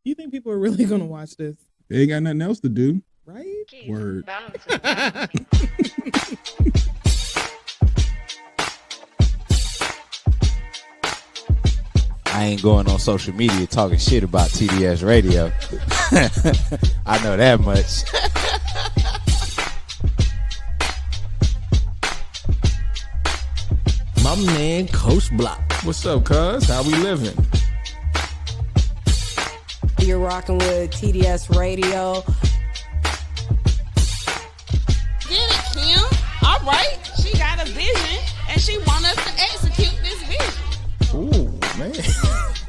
You think people are really gonna watch this? They ain't got nothing else to do. Right? Word. I ain't going on social media talking shit about TDS-Radio. I know that much. My man, Coach Block. What's up, cuz? How we living? You're rocking with TDS-Radio. Get it, Kim. All right. She got a vision, and she want us to execute this vision. Ooh, man.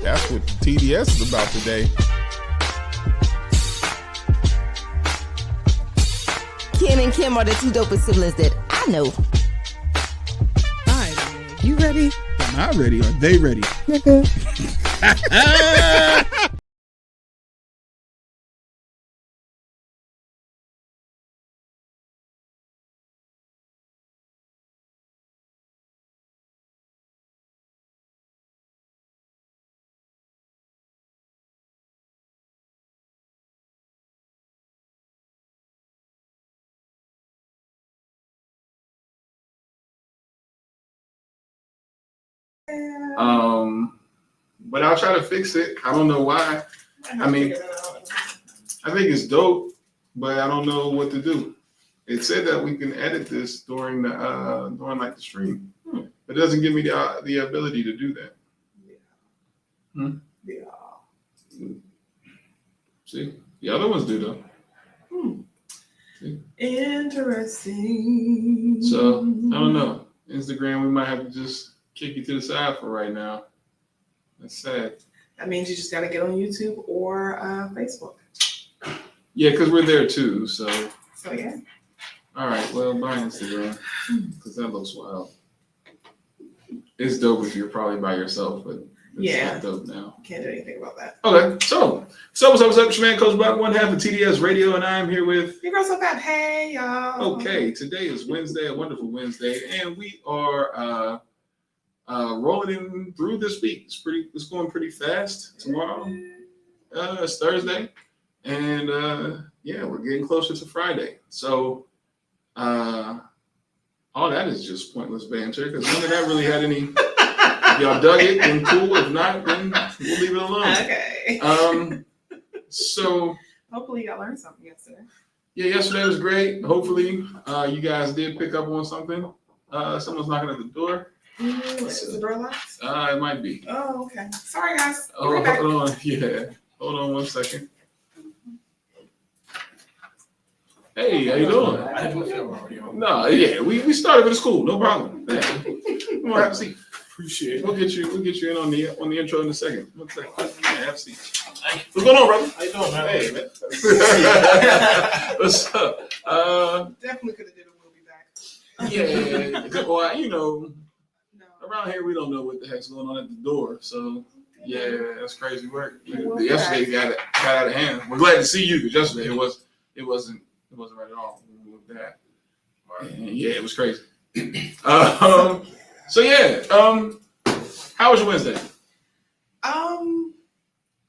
That's what TDS is about today. Ken and Kim are the two dopest siblings that I know. All right, man. You ready? I'm not ready. Are they ready? Nigga. But I'll try to fix it. I don't know why. I mean, I think it's dope, but I don't know what to do. It said that we can edit this during the stream. It doesn't give me the ability to do that. Yeah. See, the other ones do though. Interesting. So I don't know. Instagram, we might have to just kick you to the side for right now. That's sad. That means you just got to get on YouTube or Facebook. Yeah, because we're there too. So yeah. All right. Well, bye Instagram, because that looks wild. It's dope if you're probably by yourself, but it's not dope now. Can't do anything about that. Okay. So what's up? It's your man, Coach Block, one half of TDS-Radio, and I'm here with You girl so bad. Hey, y'all. Okay, today is Wednesday, a wonderful Wednesday, and we are rolling in through this week. It's going pretty fast. Tomorrow, it's Thursday, and we're getting closer to Friday. So, all that is just pointless banter because none of that really had any. If y'all dug it, then cool. If not, then we'll leave it alone. Okay. So hopefully y'all learned something yesterday. Yeah, yesterday was great. Hopefully, you guys did pick up on something. Someone's knocking at the door. Is the door locked? It might be. Oh, okay. Sorry, guys. Oh, hold on. Yeah. Hold on 1 second. Hey, how you doing? No, yeah, we started, but it's cool. No problem. Yeah. Come on, have a seat. Appreciate it. We'll get you in on the intro in a second. 1 second. Yeah, have a seat. What's going on, brother? How you doing, man? Hey, man. What's up? Definitely could have did a We'll Be Back. Yeah. Well, around here we don't know what the heck's going on at the door. So yeah, that's crazy work. Yesterday got out of hand. We're glad to see you because yesterday it wasn't right at all. We looked at. Yeah, it was crazy. How was your Wednesday?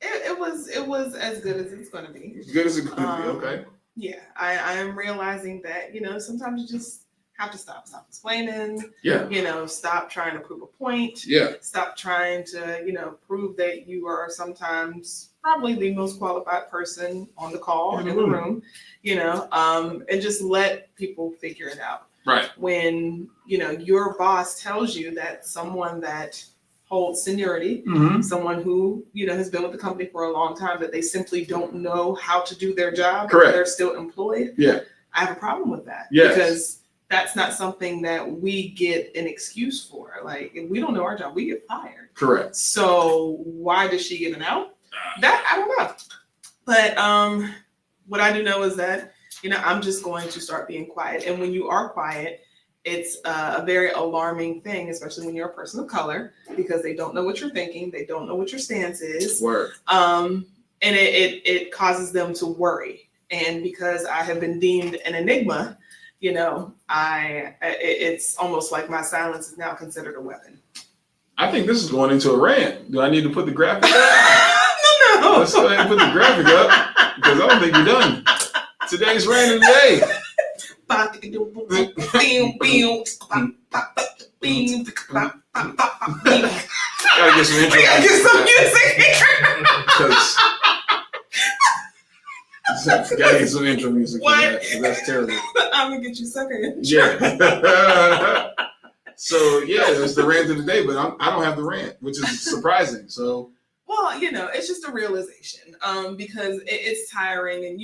It was as good as it's going to be. As good as it's going to be. Okay. Yeah, I am realizing that sometimes you just have to stop explaining. Yeah. Stop trying to prove a point. Yeah. Stop trying to prove that you are sometimes probably the most qualified person on the call in the room. And just let people figure it out. Right. When your boss tells you that someone that holds seniority, someone who has been with the company for a long time, that they simply don't know how to do their job. Correct. They're still employed. Yeah. I have a problem with that. Yes. Because that's not something that we get an excuse for. Like, if we don't know our job, we get fired. Correct. So why does she get an out? That I don't know. But what I do know is that I'm just going to start being quiet. And when you are quiet, it's a very alarming thing, especially when you're a person of color, because they don't know what you're thinking. They don't know what your stance is. Word. And it causes them to worry. And because I have been deemed an enigma, it's almost like my silence is now considered a weapon. I think this is going into a rant. Do I need to put the graphic up? No. let's go ahead and put the graphic up because I don't think you're done. Today's random day. Gotta get some intro. We gotta get some music here. Gotta get some intro music for What? that. 'Cause that's terrible. I'm gonna get you sucker intro. Yeah. So yeah, it's the rant of the day, but I don't have the rant, which is surprising. So. Well, it's just a realization because it's tiring. And,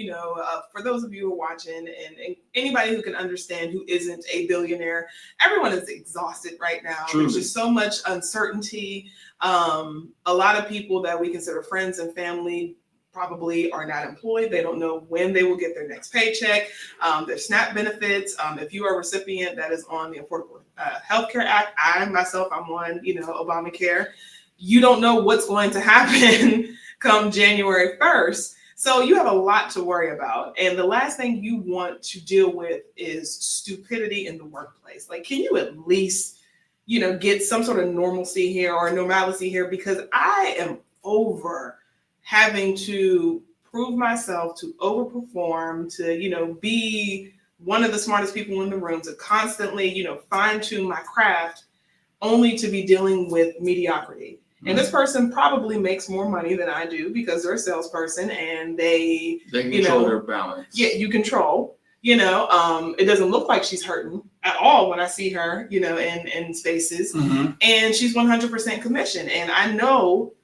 for those of you who are watching and anybody who can understand who isn't a billionaire, everyone is exhausted right now. Truly. There's just so much uncertainty. A lot of people that we consider friends and family probably are not employed. They don't know when they will get their next paycheck. Their SNAP benefits. If you are a recipient that is on the Affordable Healthcare Act, I'm on, Obamacare. You don't know what's going to happen come January 1st. So you have a lot to worry about. And the last thing you want to deal with is stupidity in the workplace. Like, can you at least, get some sort of normalcy here or normalcy here? Because I am over having to prove myself, to overperform, to, be one of the smartest people in the room, to constantly, fine tune my craft, only to be dealing with mediocrity. And this person probably makes more money than I do because they're a salesperson and they Control their balance. Yeah, you control. It doesn't look like she's hurting at all when I see her, in spaces. Mm-hmm. And she's 100% commission. And I know,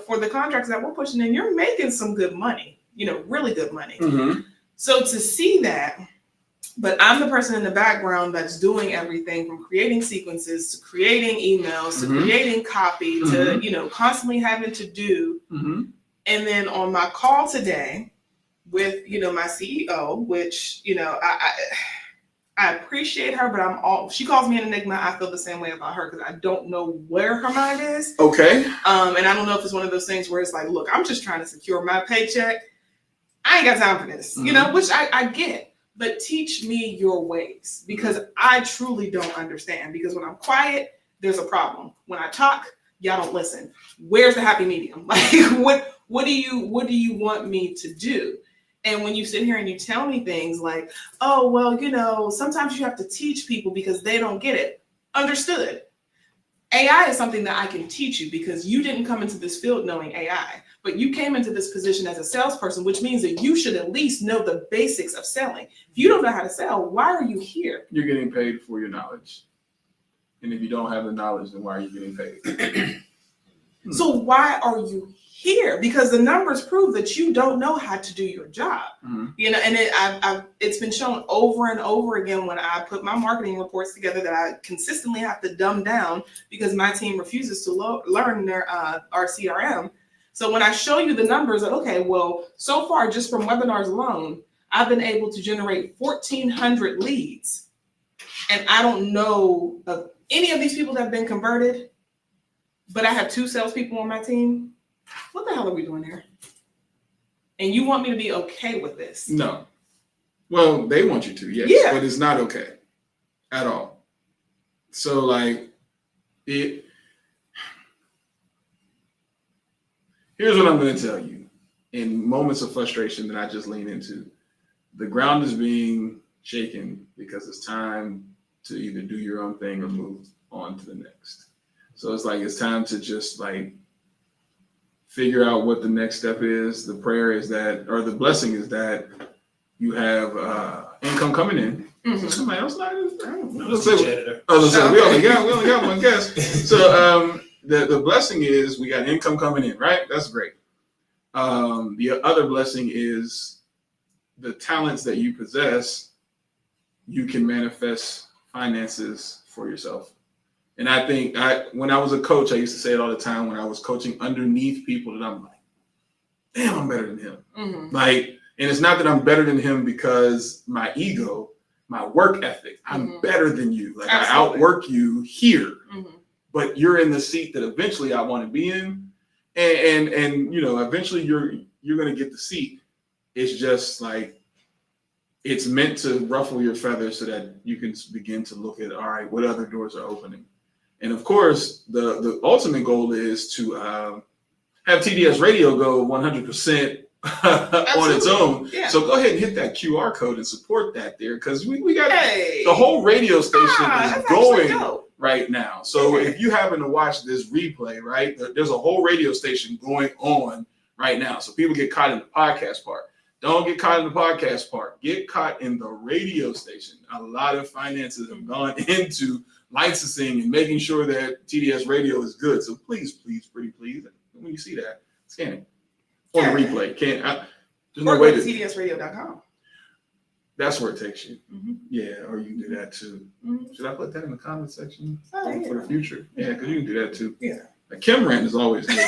for the contracts that we're pushing in, you're making some good money, really good money. Mm-hmm. So to see that, but I'm the person in the background that's doing everything from creating sequences to creating emails to creating copy to, constantly having to do. Mm-hmm. And then on my call today with, my CEO, which, I appreciate her, but she calls me an enigma. I feel the same way about her because I don't know where her mind is. Okay. And I don't know if it's one of those things where it's like, look, I'm just trying to secure my paycheck. I ain't got time for this, which I get. But teach me your ways because I truly don't understand. Because when I'm quiet, there's a problem. When I talk, y'all don't listen. Where's the happy medium? Like, what do you want me to do? And when you sit here and you tell me things like, oh, well, sometimes you have to teach people because they don't get it. Understood. AI is something that I can teach you because you didn't come into this field knowing AI, but you came into this position as a salesperson, which means that you should at least know the basics of selling. If you don't know how to sell, why are you here? You're getting paid for your knowledge. And if you don't have the knowledge, then why are you getting paid? So why are you here? Because the numbers prove that you don't know how to do your job. Mm-hmm. And it's been shown over and over again when I put my marketing reports together that I consistently have to dumb down because my team refuses to learn our CRM. So when I show you the numbers, okay, well, so far just from webinars alone, I've been able to generate 1,400 leads. And I don't know of any of these people that have been converted, but I have 2 salespeople on my team. What the hell are we doing here? And you want me to be okay with this? No. Well, they want you to, yes. Yeah. But it's not okay at all. So, here's what I'm going to tell you. In moments of frustration that I just lean into, the ground is being shaken because it's time to either do your own thing or move on to the next. So it's time to just figure out what the next step is. The prayer is that, or the blessing is that you have income coming in. Mm-hmm. So somebody else not. I don't know. We only got one guest. So the blessing is we got income coming in, right? That's great. The other blessing is the talents that you possess. You can manifest finances for yourself. And I think when I was a coach, I used to say it all the time when I was coaching underneath people that I'm like, damn, I'm better than him. Mm-hmm. And it's not that I'm better than him because my ego, my work ethic, I'm better than you. Absolutely. I outwork you here, but you're in the seat that eventually I want to be in. And eventually you're going to get the seat. It's just it's meant to ruffle your feathers so that you can begin to look at, all right, what other doors are opening? And of course, the ultimate goal is to have TDS Radio go 100% on its own. Yeah. So go ahead and hit that QR code and support that there, because we got the whole radio station is going right now. So if you happen to watch this replay, right, there's a whole radio station going on right now. So people get caught in the podcast part. Don't get caught in the podcast part. Get caught in the radio station. A lot of finances have gone into licensing and making sure that TDS Radio is good. So please, pretty please, when you see that, scan it. On the replay. There's no way to TDSRadio.com. That's where it takes you. Mm-hmm. Yeah, or you can do that too. Mm-hmm. Should I put that in the comment section for the future? Yeah, because you can do that too. Yeah. Kim Rand is always good.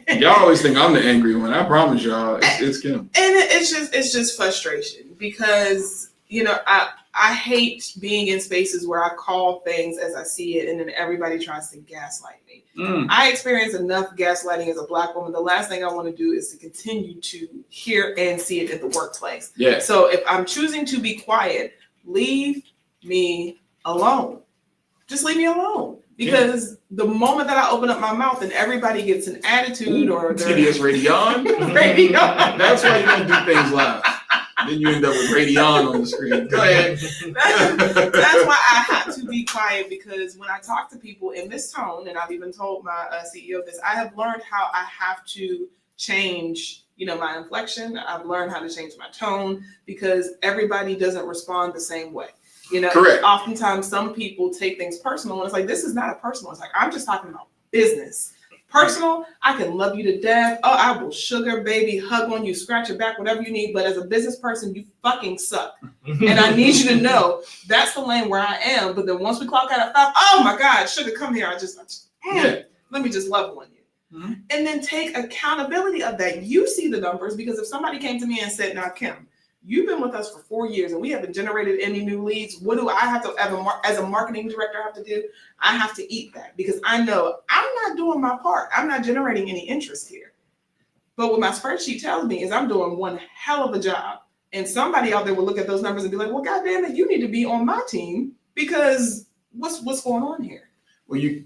Y'all always think I'm the angry one. I promise y'all, it's Kim. And it's just frustration because, you know, I hate being in spaces where I call things as I see it and then everybody tries to gaslight me. I experience enough gaslighting as a Black woman. The last thing I want to do is to continue to hear and see it in the workplace. Yeah. So if I'm choosing to be quiet, leave me alone. Just leave me alone. Because the moment that I open up my mouth and everybody gets an attitude or TDS Radio. That's why you don't do things live. Then you end up with Radion on the screen. Go ahead. That's why I have to be quiet, because when I talk to people in this tone, and I've even told my CEO this, I have learned how I have to change, you know, my inflection. I've learned how to change my tone because everybody doesn't respond the same way. You know, oftentimes some people take things personal, and it's like, this is not a personal. It's like, I'm just talking about business. Personal, I can love you to death. Oh, I will sugar baby, hug on you, scratch your back, whatever you need. But as a business person, you fucking suck. And I need you to know that's the lane where I am. But then once we clock out at 5, oh my God, sugar, come here. Let me just love on you. Mm-hmm. And then take accountability of that. You see the numbers, because if somebody came to me and said, now, Kim, you've been with us for 4 years and we haven't generated any new leads. What do I have to, as a marketing director, have to do? I have to eat that, because I know I'm not doing my part. I'm not generating any interest here. But what my spreadsheet tells me is I'm doing one hell of a job. And somebody out there will look at those numbers and be like, well, God damn it, you need to be on my team, because what's going on here? Well, you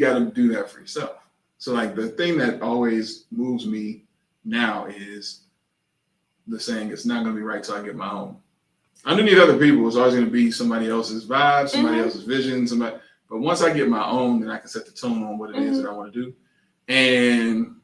got to do that for yourself. So like the thing that always moves me now is the saying, it's not going to be right till I get my own. Underneath other people, it's always going to be somebody else's vibe, somebody else's vision, but once I get my own, then I can set the tone on what it is that I want to do. And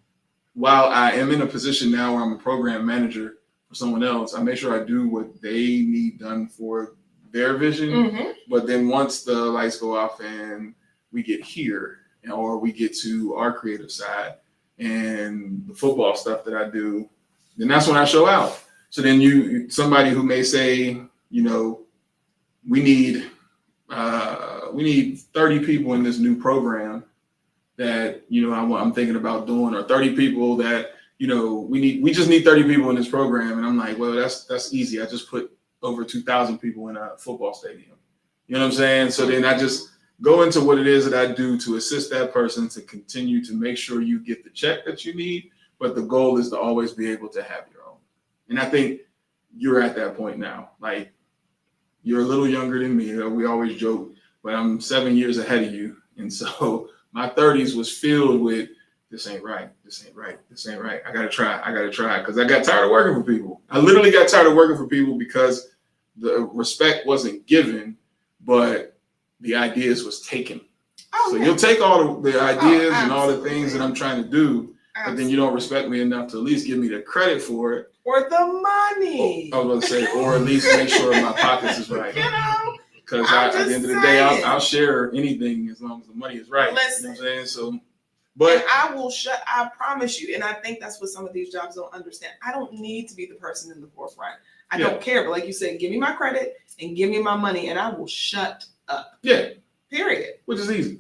while I am in a position now where I'm a program manager for someone else, I make sure I do what they need done for their vision. But then once the lights go off and we get here, or we get to our creative side and the football stuff that I do, then that's when I show out. So then somebody who may say, you know, we need 30 people in this new program that, you know, I'm thinking about doing, or 30 people that, you know, we just need 30 people in this program. And I'm like, well, that's easy. I just put over 2,000 people in a football stadium. You know what I'm saying? So then I just go into what it is that I do to assist that person to continue to make sure you get the check that you need. But the goal is to always be able to have your own. And I think you're at that point now. Like, you're a little younger than me. You know, we always joke, but I'm 7 years ahead of you. And so my 30s was filled with, this ain't right. This ain't right. This ain't right. I got to try. Because I got tired of working for people. I literally got tired of working for people because the respect wasn't given, but the ideas was taken. So you'll take all the ideas and all the things that I'm trying to do, but then you don't respect me enough to at least give me the credit for it. Or the money. I was going to say, or at least make sure my pockets is right. You know? Because at the end of the day, I'll share anything as long as the money is right. Listen. You know what I'm saying? So, but I promise you, and I think that's what some of these jobs don't understand. I don't need to be the person in the forefront. I don't care. But like you said, give me my credit and give me my money, and I will shut up. Yeah. Period. Which is easy.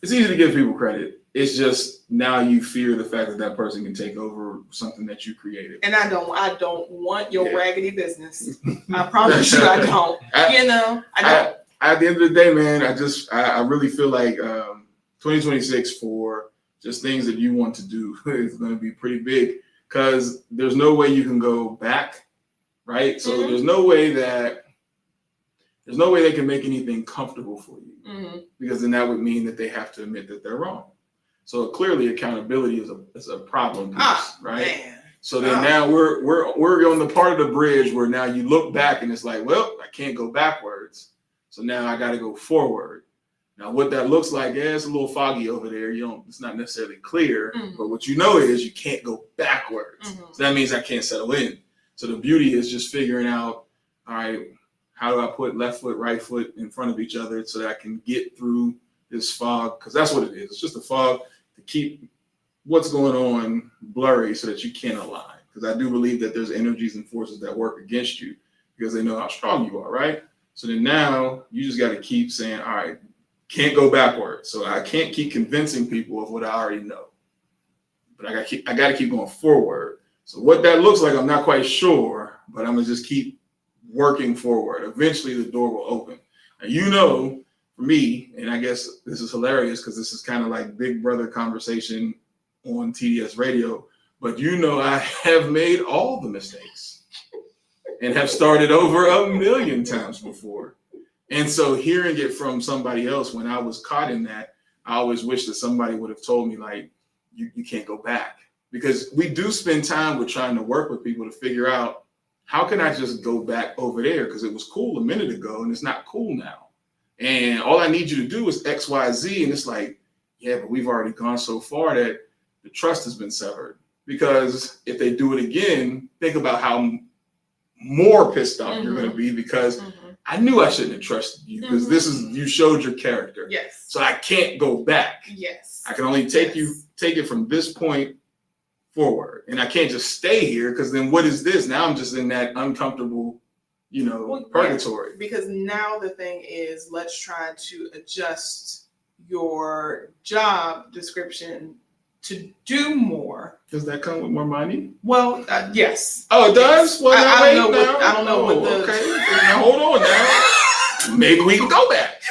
It's easy to give people credit. It's just now you fear the fact that that person can take over something that you created. And I don't want your raggedy business. I promise you, I don't. I don't. At the end of the day, man, I really feel like 2026 for just things that you want to do is going to be pretty big, because there's no way you can go back, right? So there's no way they can make anything comfortable for you, because then that would mean that they have to admit that they're wrong. So clearly accountability is a problem piece, right? Man. So then now we're on the part of the bridge where now you look back and it's like, well, I can't go backwards. So now I got to go forward. Now what that looks like, it's a little foggy over there. It's not necessarily clear, but what you know is you can't go backwards. So that means I can't settle in. So the beauty is just figuring out, all right, how do I put left foot, right foot in front of each other so that I can get through this fog? Because that's what it is. It's just a fog to keep what's going on blurry so that you can't align. Because I do believe that there's energies and forces that work against you because they know how strong you are, right? So then now you just got to keep saying, all right, can't go backwards. So I can't keep convincing people of what I already know. But I got to keep going forward. So what that looks like, I'm not quite sure, but I'm going to just keep working forward. Eventually the door will open. And for me, and I guess this is hilarious because this is kind of like Big Brother conversation on TDS-Radio, but I have made all the mistakes and have started over 1,000,000 times before. And so hearing it from somebody else when I was caught in that, I always wish that somebody would have told me, like, you can't go back. Because we do spend time with trying to work with people to figure out, how can I just go back over there? Because it was cool a minute ago and it's not cool now. And all I need you to do is X, Y, Z. And it's like, yeah, but we've already gone so far that the trust has been severed. Because if they do it again, think about how more pissed off you're going to be because I knew I shouldn't have trusted you because you showed your character. Yes. So I can't go back. Yes. I can only take it from this point forward. And I can't just stay here because then what is this? Now I'm just in that uncomfortable, purgatory. Yeah, because now the thing is, let's try to adjust your job description to do more. Does that come with more money? Well, yes. Oh, it does? Well, I don't know what the... Okay, now hold on now. Maybe we can go back.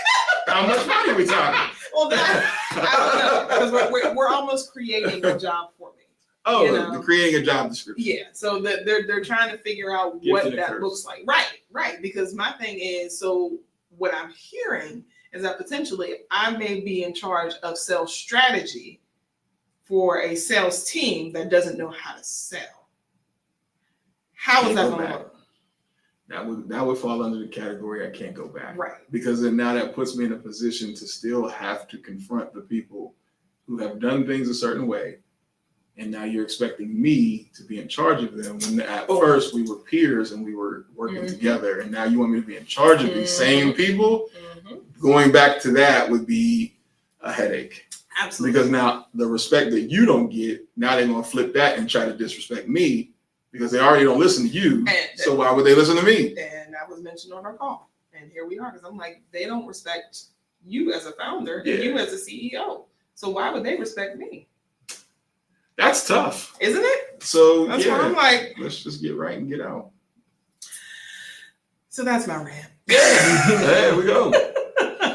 How much money are we talking? Well, I don't know, because we're almost creating a job for me. Oh, they're creating a job description. Yeah, so they're trying to figure out what that looks like. Right. Because my thing is, so what I'm hearing is that potentially I may be in charge of sales strategy for a sales team that doesn't know how to sell. How is that going to work? That would fall under the category I can't go back. Right. Because then now that puts me in a position to still have to confront the people who have done things a certain way. And now you're expecting me to be in charge of them when at first we were peers and we were working together. And now you want me to be in charge of these same people? Going back to that would be a headache. Absolutely. Because now the respect that you don't get, now they're going to flip that and try to disrespect me because they already don't listen to you. So why would they listen to me? And that was mentioned on our call. And here we are. Because I'm like, they don't respect you as a founder and you as a CEO. So why would they respect me? That's tough. Isn't it? So that's why I'm like, let's just get right and get out. So that's my rant. There we go.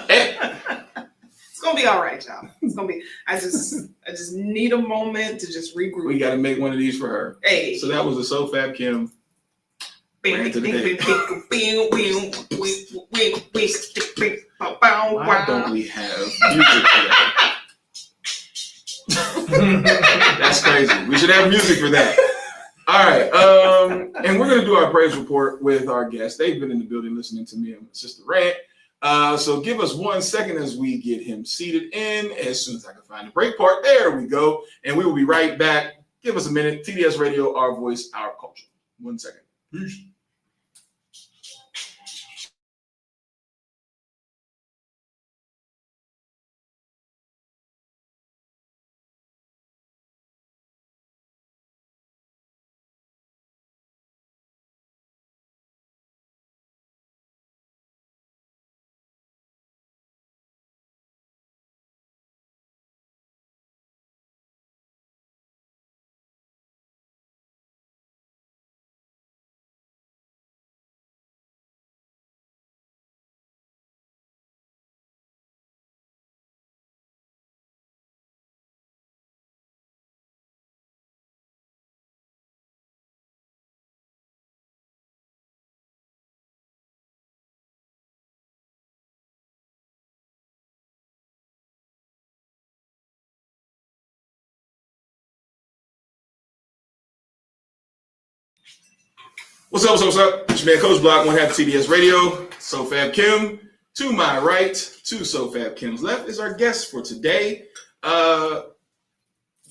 It's gonna be all right, y'all. It's gonna be. I just need a moment to just regroup. We got to make one of these for her. Hey. So that was a So Fab Kim. Why don't we have music for that? That's crazy. We should have music for that. All right. And we're going to do our praise report with our guests. They've been in the building listening to me and my sister rant. So give us 1 second as we get him seated in. As soon as I can find the break part, there we go. And we will be right back. Give us a minute. TDS Radio, our voice, our culture. 1 second. Peace. What's up? It's your man, Coach Block, one half of TDS-Radio, SoFab Kim. To my right, to SoFab Kim's left is our guest for today.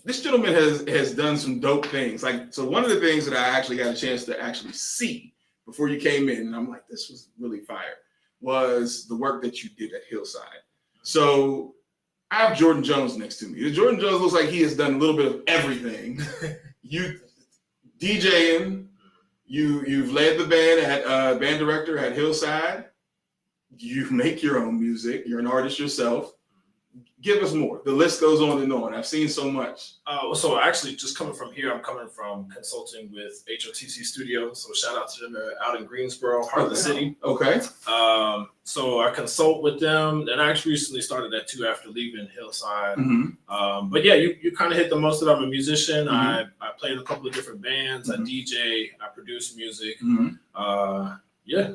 This gentleman has done some dope things. So one of the things that I actually got a chance to actually see before you came in, and I'm like, this was really fire, was the work that you did at Hillside. So I have Jordan Jones next to me. Jordan Jones looks like he has done a little bit of everything. You DJing, you've led the band at band director at Hillside. You make your own music. You're an artist yourself. Give us more. The list goes on and on. I've seen so much. So actually, just coming from here, I'm coming from consulting with HOTC Studios. So shout out to them. They're out in Greensboro, heart of the city. Okay. So I consult with them, and I actually recently started that too after leaving Hillside. Mm-hmm. But yeah, you kind of hit the most of it. I'm a musician. Mm-hmm. I played in a couple of different bands. Mm-hmm. I DJ. I produce music. Mm-hmm. Yeah.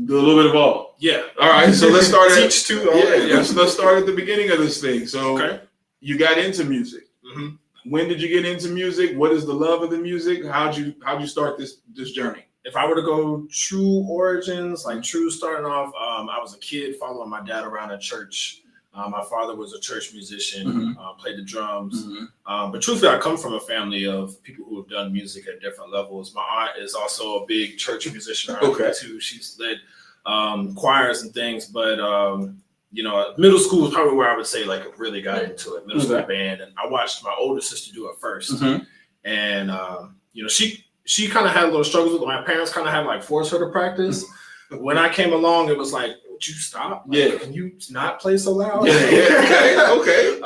Do a little bit of all. Yeah. All right. So let's start Teach too. Let's start at the beginning of this thing. So you got into music. Mm-hmm. When did you get into music? What is the love of the music? How'd you start this journey? If I were to go true origins, like true starting off, I was a kid following my dad around at church. My father was a church musician, played the drums. Mm-hmm. But truthfully, I come from a family of people who have done music at different levels. My aunt is also a big church musician too. She's led choirs and things. But, middle school is probably where I would say like I really got into it, middle school band. And I watched my older sister do it first. Mm-hmm. And, she kind of had a little struggles with it. My parents kind of had like forced her to practice. When I came along, it was like, would you stop? Like, can you not play so loud? Okay.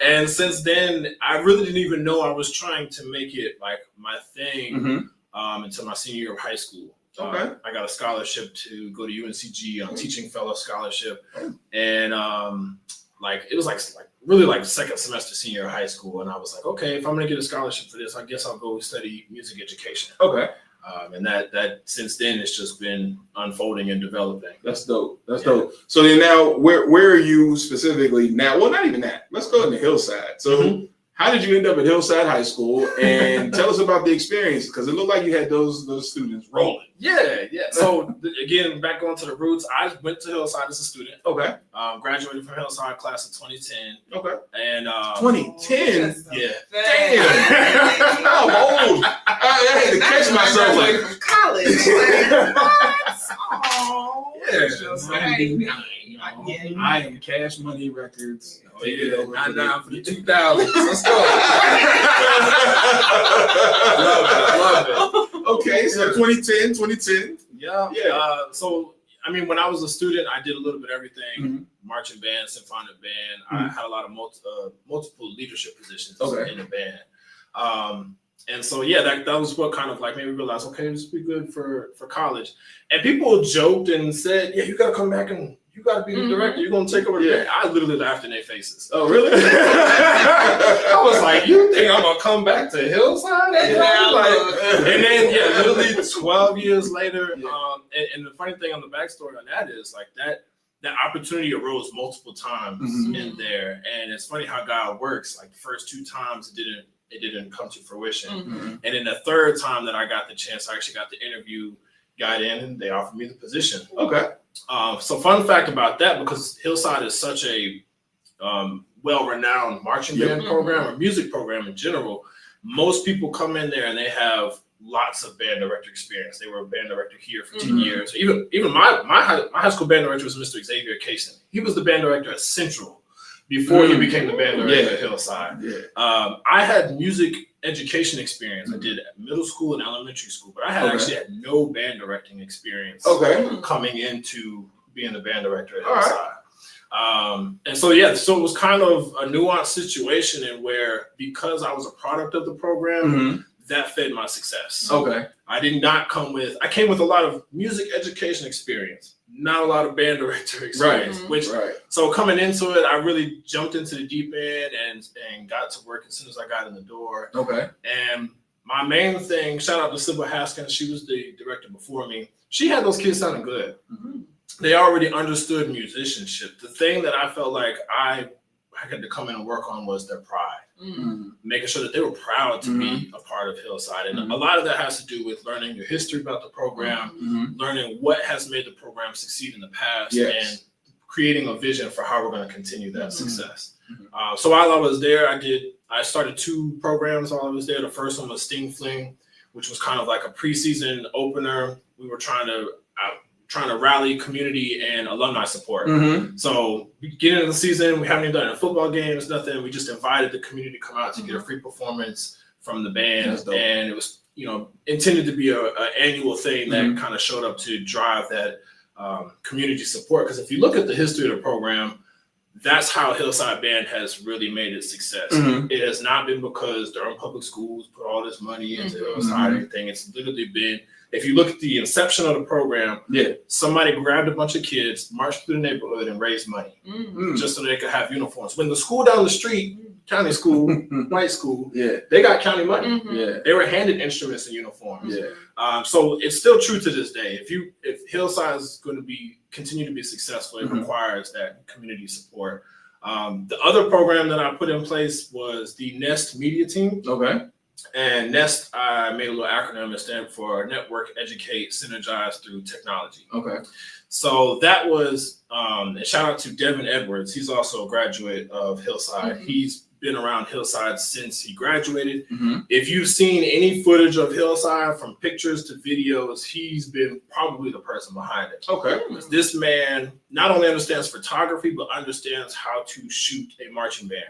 And since then, I really didn't even know I was trying to make it like my thing until my senior year of high school. I got a scholarship to go to UNCG on teaching fellow scholarship. And it was like really second semester senior of high school. And I was like, okay, if I'm going to get a scholarship for this, I guess I'll go study music education. Okay. And that since then it's just been unfolding and developing. That's dope. Dope. So then now, where are you specifically now? Well, not even that. Let's go into Hillside. So how did you end up at Hillside High School? And tell us about the experience, because it looked like you had those students rolling. Yeah. So again, back going to the roots, I went to Hillside as a student. Okay. Graduated from Hillside class of 2010. Okay. And 2010. Yeah. Damn. How old? I had to catch myself like from college. I am Cash Money Records. Not down for the 2000s. Let's go. Love it. Okay, so 2010. Yeah. So, when I was a student, I did a little bit of everything. Marching band, symphonic band. I had a lot of multiple leadership positions in the band. And so, that was what kind of like made me realize, okay, this would be good for college. And people joked and said, yeah, you got to come back and you got to be the director. You're going to take over the band. I literally laughed in their faces. Oh, really? I was like, you think I'm going to come back to Hillside? And then, literally 12 years later. And the funny thing on the backstory on that is like that opportunity arose multiple times in there. And it's funny how God works. Like the first 2 times it didn't come to fruition. And then the third time that I got the chance, I actually got the interview, got in, and they offered me the position. Okay. So fun fact about that, because Hillside is such a well-renowned marching band program or music program in general, most people come in there and they have lots of band director experience. They were a band director here for 10 years. Even my high school band director was Mr. Xavier Kaysen. He was the band director at Central before he became the band director at Hillside. I had music education experience. I did middle school and elementary school, but I actually had no band directing experience coming into being the band director at Hillside. And so it was kind of a nuanced situation in where, because I was a product of the program, that fed my success. Okay. I came with a lot of music education experience, not a lot of band director experience. So coming into it, I really jumped into the deep end and got to work as soon as I got in the door. Okay. And my main thing, shout out to Sybil Haskins, she was the director before me. She had those kids sounding good. They already understood musicianship. The thing that I felt like I had to come in and work on was their pride. making sure that they were proud to be a part of Hillside. And a lot of that has to do with learning your history about the program, learning what has made the program succeed in the past, and creating a vision for how we're going to continue that success. So while I was there, I started 2 programs while I was there. The first one was Sting Fling, which was kind of like a preseason opener. We were trying to rally community and alumni support. So beginning of the season, we haven't even done a football games, nothing. We just invited the community to come out to get a free performance from the band. And it was, intended to be an annual thing that kind of showed up to drive that community support. Because if you look at the history of the program, that's how Hillside Band has really made its success. It has not been because Durham Public Schools put all this money into Hillside or anything. It's literally been, if you look at the inception of the program, somebody grabbed a bunch of kids, marched through the neighborhood, and raised money just so they could have uniforms. When the school down the street, county school, white school, they got county money. They were handed instruments and uniforms. So it's still true to this day. If Hillside is going to continue to be successful, it requires that community support. The other program that I put in place was the Nest Media Team. And Nest, I made a little acronym that stands for Network, Educate, Synergize Through Technology. So that was, and shout out to Devin Edwards. He's also a graduate of Hillside. He's been around Hillside since he graduated. If you've seen any footage of Hillside, from pictures to videos, he's been probably the person behind it. This man not only understands photography, but understands how to shoot a marching band.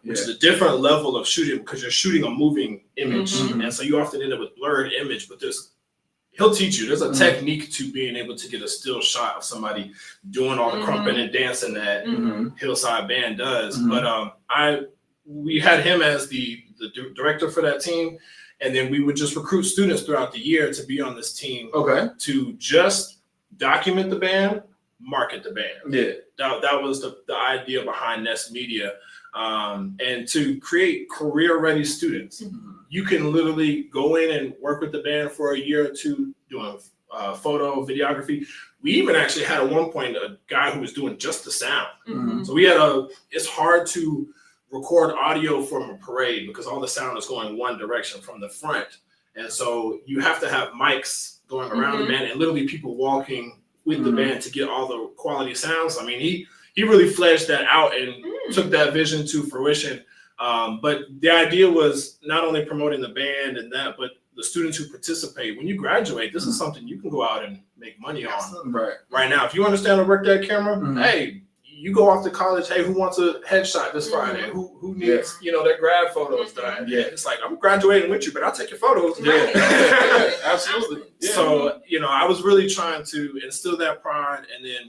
Which is a different level of shooting because you're shooting a moving image. And so you often end up with blurred image, but he'll teach you. There's a technique to being able to get a still shot of somebody doing all the crumping and dancing that Hillside Band does. But we had him as the director for that team, and then we would just recruit students throughout the year to be on this team to just document the band, market the band. That was the idea behind Nest Media, and to create career-ready students. You can literally go in and work with the band for a year or two doing photo, videography. We even actually had at one point a guy who was doing just the sound. So we had it's hard to record audio from a parade because all the sound is going one direction from the front. And so you have to have mics going around the band and literally people walking with the band to get all the quality sounds. I mean, he really fleshed that out and took that vision to fruition. But the idea was not only promoting the band and that, but the students who participate. When you graduate, this is something you can go out and make money on. Right now, if you understand how to work that camera, hey, you go off to college, hey, who wants a headshot this Friday? Who needs, their grad photos done? It's like, I'm graduating with you, but I'll take your photos. Absolutely. So, I was really trying to instill that pride. And then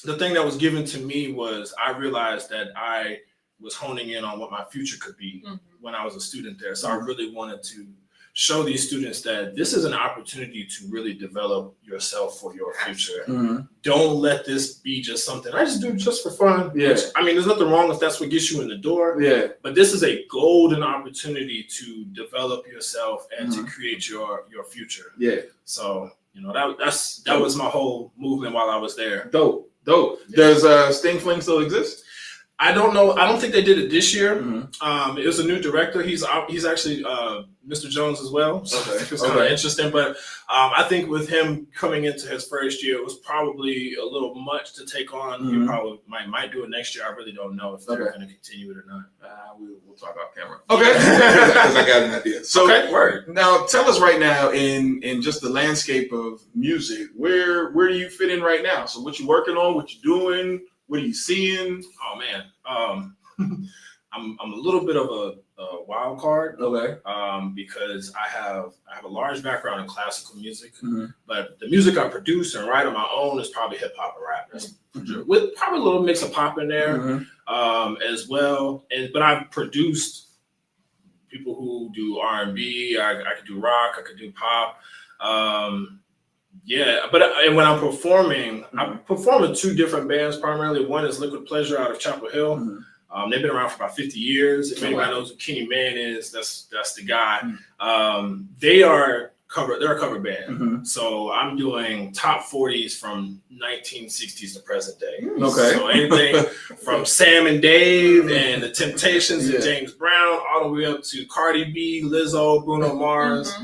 the thing that was given to me was I realized that I was honing in on what my future could be when I was a student there. So I really wanted to show these students that this is an opportunity to really develop yourself for your future. Don't let this be just something I just do just for fun. Which, I mean, there's nothing wrong if that's what gets you in the door. But this is a golden opportunity to develop yourself and to create your future. So, that was my whole movement while I was there. Dope. Does Sting Fling still exist? I don't know. I don't think they did it this year. It was a new director. He's actually Mr. Jones as well. So it was kind of interesting. But I think with him coming into his first year, it was probably a little much to take on. He probably might do it next year. I really don't know if they're going to continue it or not. We'll talk about camera. Because I got an idea. So now tell us right now in just the landscape of music, where do you fit in right now? So what you working on, what you doing? What are you seeing? Oh man, I'm a little bit of a wild card. Because I have a large background in classical music, but the music I produce and write on my own is probably hip hop and rap, with probably a little mix of pop in there as well. But I've produced people who do R&B. I could do rock. I could do pop. And when I'm performing, I perform with 2 different bands primarily. One is Liquid Pleasure out of Chapel Hill. They've been around for about 50 years. If anybody knows who Kenny Mann is, that's the guy. They are they're a cover band. So I'm doing top 40s from 1960s to present day. Okay. So anything from Sam and Dave and the Temptations and James Brown all the way up to Cardi B, Lizzo, Bruno Mars.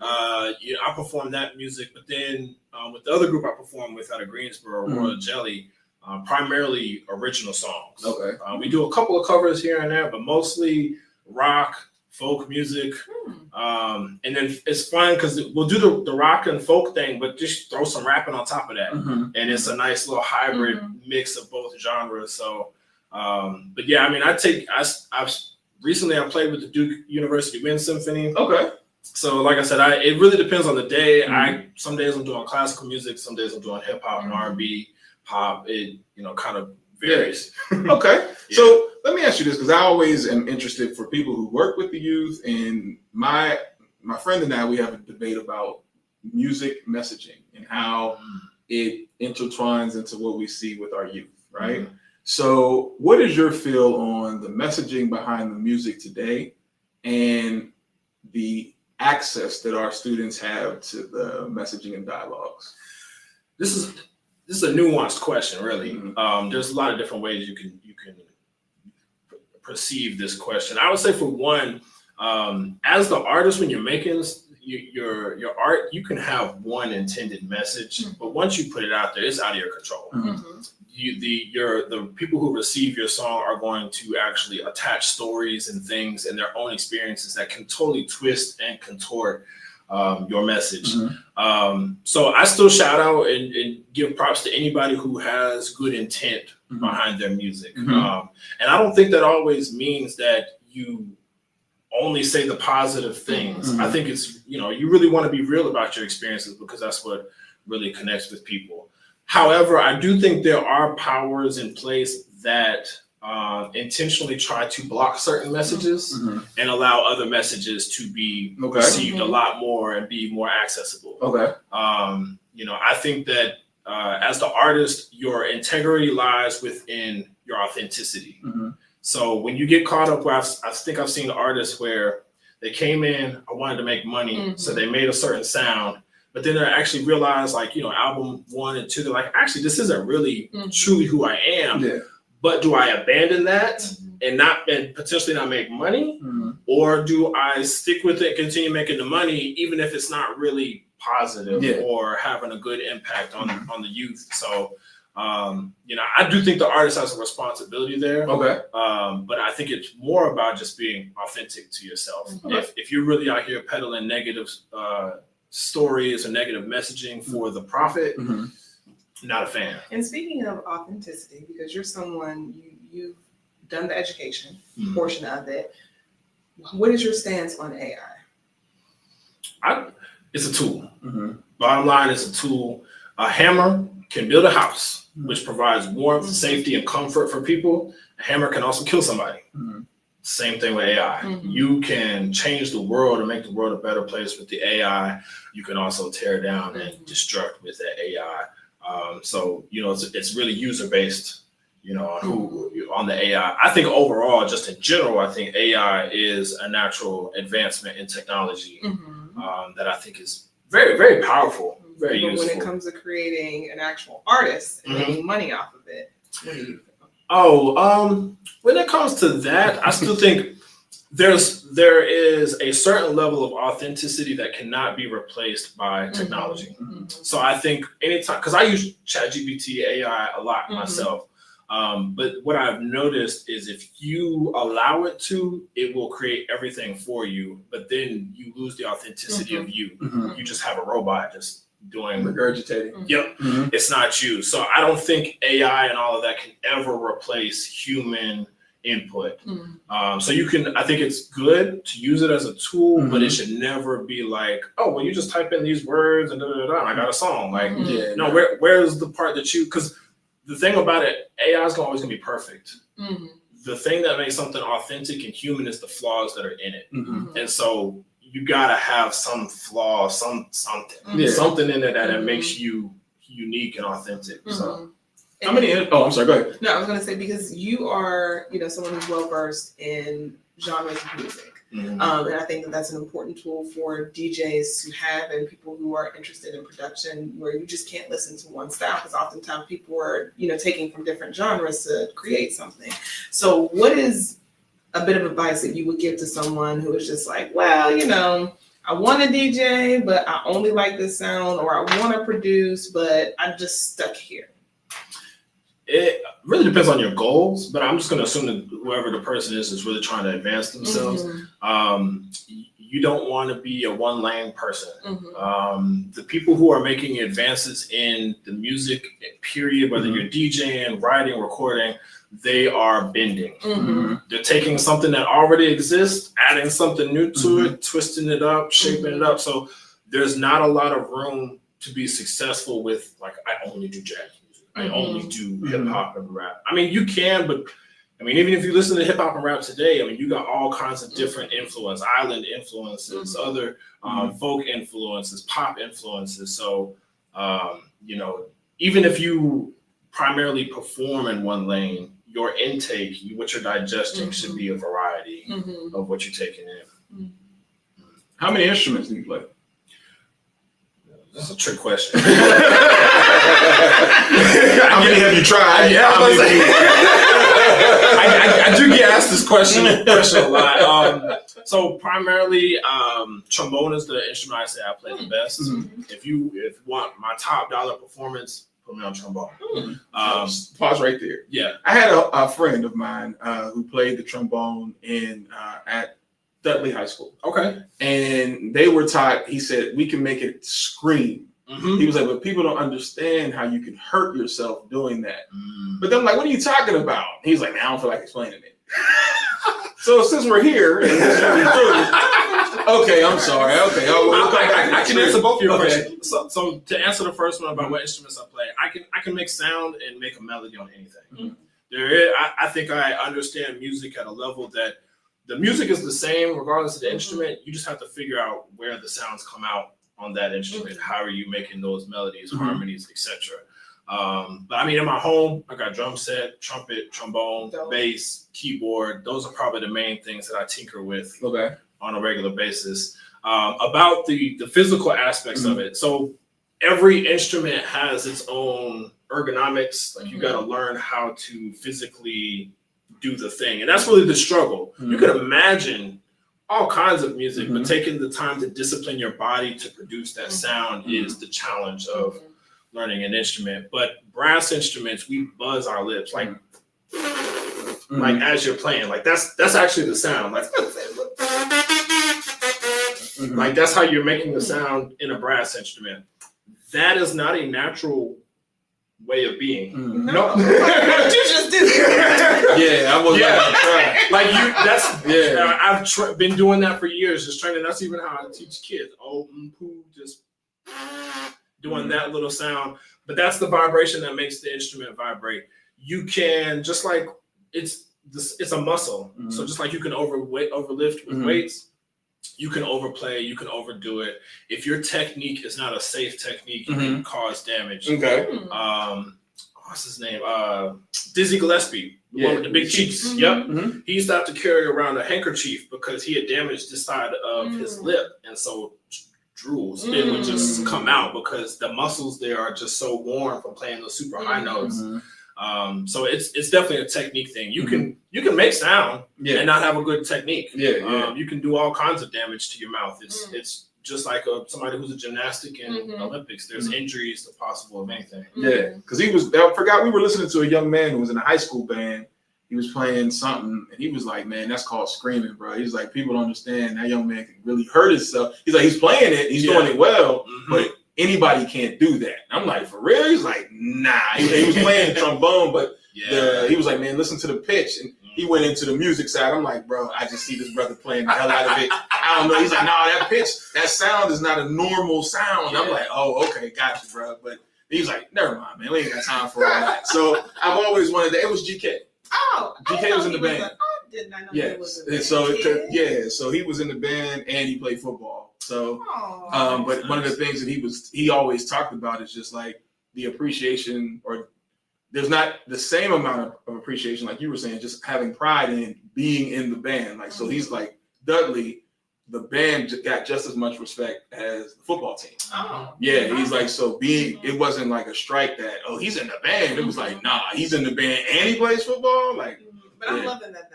I perform that music, but then with the other group I perform with out of Greensboro, Royal Jelly, primarily original songs. Okay. We do a couple of covers here and there, but mostly rock, folk music. And then it's fun because we'll do the rock and folk thing, but just throw some rapping on top of that. And it's a nice little hybrid mix of both genres. So, but yeah, I mean, I've recently I played with the Duke University Wind Symphony. Okay. So like I said, it really depends on the day. Some days I'm doing classical music, some days I'm doing hip hop and R&B, pop. It kind of varies. Okay. So let me ask you this, because I always am interested for people who work with the youth, and my friend and I, we have a debate about music messaging and how it intertwines into what we see with our youth, right? So what is your feel on the messaging behind the music today and the access that our students have to the messaging and dialogues? This is a nuanced question, really. There's a lot of different ways you can perceive this question. I would say, for one, as the artist, when you're making your art, you can have one intended message, but once you put it out there, it's out of your control. The people who receive your song are going to actually attach stories and things and their own experiences that can totally twist and contort your message. So I still shout out and give props to anybody who has good intent behind their music. And I don't think that always means that you only say the positive things. I think it's, you really want to be real about your experiences, because that's what really connects with people. However, I do think there are powers in place that intentionally try to block certain messages and allow other messages to be received a lot more and be more accessible. I think that as the artist, your integrity lies within your authenticity. So when you get caught up, I think I've seen artists where they came in, I wanted to make money, so they made a certain sound, but then they actually realized, album 1 and 2, they're like, actually, this isn't really truly who I am. But do I abandon that and potentially not make money? Or do I stick with it, continue making the money, even if it's not really positive or having a good impact on the youth? So, I do think the artist has a responsibility there. But I think it's more about just being authentic to yourself. If you're really out here peddling negative stories or negative messaging for the profit, not a fan. And speaking of authenticity, because you're someone, you've done the education portion of it, what is your stance on AI? It's a tool. Bottom line, it's a tool. A hammer can build a house, which provides warmth, safety, and comfort for people. A hammer can also kill somebody. Same thing with AI. You can change the world and make the world a better place with the AI. You can also tear down and destruct with the AI. So it's really user based, on the AI. I think overall, just in general, I think AI is a natural advancement in technology that I think is very, very powerful, very useful. When it comes to creating an actual artist and making money off of it, what do you think? When it comes to that, I still think there is a certain level of authenticity that cannot be replaced by technology. So I think anytime, because I use ChatGPT AI a lot myself, but what I've noticed is if you allow it to, it will create everything for you, but then you lose the authenticity of you. You just have a robot just doing regurgitating. It's not you. So I don't think AI and all of that can ever replace human input. So I think it's good to use it as a tool, but it should never be like, oh, well, you just type in these words and I got a song. Like, no, where's the part that because the thing about it, AI is always gonna be perfect. The thing that makes something authentic and human is the flaws that are in it. And so you gotta have some flaw, something in there that makes you unique and authentic. So how many? I'm sorry. Go ahead. No, I was going to say, because you are, someone who's well versed in genres of music. And I think that that's an important tool for DJs to have and people who are interested in production, where you just can't listen to one style, because oftentimes people are, taking from different genres to create something. So what is a bit of advice that you would give to someone who is just like, well, I want to DJ, but I only like this sound, or I want to produce, but I'm just stuck here? It really depends on your goals, but I'm just going to assume that whoever the person is really trying to advance themselves. You don't want to be a one-lane person. The people who are making advances in the music period, whether you're DJing, writing, recording, they are bending. They're taking something that already exists, adding something new to it, twisting it up, shaping it up. So there's not a lot of room to be successful with, like, I only do jazz music. I only do hip hop and rap. I mean, you can, but I mean, even if you listen to hip hop and rap today, I mean, you got all kinds of different influence, island influences, other folk influences, pop influences. So, even if you primarily perform in one lane, your intake, what you're digesting should be a variety of what you're taking in. How many instruments do you play? That's a trick question. How many have you tried? I do get asked this question a lot. So primarily, trombone is the instrument I say I play the best. If you want my top dollar performance, put me on trombone. Pause right there. Yeah, I had a friend of mine who played the trombone at Dudley High School. Okay. And they were taught, he said, we can make it scream. He was like, but people don't understand how you can hurt yourself doing that. But then I'm like, what are you talking about? He's like, man, I don't feel like explaining it. So since we're here, and this is what we do, okay, I'm sorry. Okay, I can answer both of your questions. So to answer the first one about what instruments I play, I can make sound and make a melody on anything. I think I understand music at a level that the music is the same regardless of the instrument. You just have to figure out where the sounds come out on that instrument. How are you making those melodies, harmonies, etc. But I mean, in my home, I got drum set, trumpet, trombone, bass, keyboard. Those are probably the main things that I tinker with on a regular basis. About the physical aspects of it. So every instrument has its own ergonomics. Like you got to learn how to physically do the thing. And that's really the struggle. You can imagine all kinds of music, but taking the time to discipline your body to produce that sound is the challenge of learning an instrument. But brass instruments, we buzz our lips like as you're playing. Like that's actually the sound. Like that's how you're making the sound in a brass instrument. That is not a natural way of being. No. What you just did. Yeah, I was like you. That's I've been doing that for years, just training. That's even how I teach kids. Just doing that little sound. But that's the vibration that makes the instrument vibrate. You can just like it's a muscle. So just like you can overlift with weights, you can overplay, you can overdo it. If your technique is not a safe technique, you can cause damage. What's his name? Dizzy Gillespie, the one with the big cheeks. He used to have to carry around a handkerchief because he had damaged this side of his lip, and so drools it would just come out because the muscles there are just so worn from playing those super high notes. So it's definitely a technique thing. You can make sound and not have a good technique. You can do all kinds of damage to your mouth. It's just like somebody who's a gymnastic in Olympics. There's injuries to possible of anything. Because I forgot we were listening to a young man who was in a high school band. He was playing something, and he was like, man, that's called screaming, bro. He's like, people don't understand that young man can really hurt himself. He's like, he's playing it, he's doing it well, but anybody can't do that. I'm like, for real? He's like, nah. He was playing trombone, but he was like, man, listen to the pitch. And he went into the music side. I'm like, bro, I just see this brother playing the hell out of it. I don't know. He's like, nah, that pitch, that sound is not a normal sound. I'm like, oh, okay, got you, bro. But he's like, never mind, man. We ain't got time for all that. So I've always wanted that. It was GK. Oh, GK was in the band. I did not know he was in the band. So he was in the band and he played football. So, but one of the things that he always talked about is just like the appreciation, or there's not the same amount of appreciation, like you were saying, just having pride in being in the band. Like, so he's like, Dudley, the band got just as much respect as the football team. Oh. Yeah, he's like, so it wasn't like a strike that, oh, he's in the band. It was like, nah, he's in the band and he plays football. Like, but I'm loving that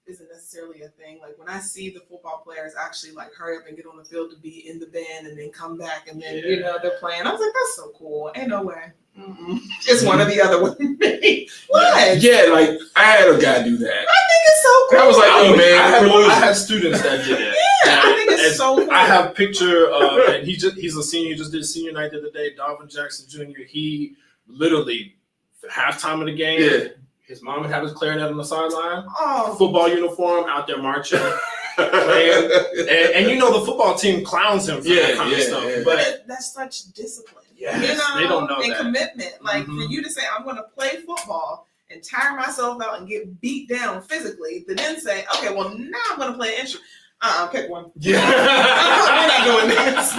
isn't necessarily a thing. Like when I see the football players actually like hurry up and get on the field to be in the band and then come back and then they're playing. I was like, that's so cool. Ain't no way. It's one or the other with me. What? Yeah, like I had a guy do that. I think it's so cool. I was like, oh man, I had students that did it. Yeah, I think it's so cool. I have a picture and he's a senior, just did senior night the other day, Darvin Jackson Jr. He literally halftime of the game, his mom would have his clarinet on the sideline, football uniform out there marching. Playing. And you know the football team clowns him for that kind of stuff. Yeah. But that's such discipline. Yes, you know, they don't know and that. Commitment. Like for you to say, I'm going to play football and tire myself out and get beat down physically, to then say, okay, well now I'm going to play an instrument. Pick one. Yeah, we're not doing this.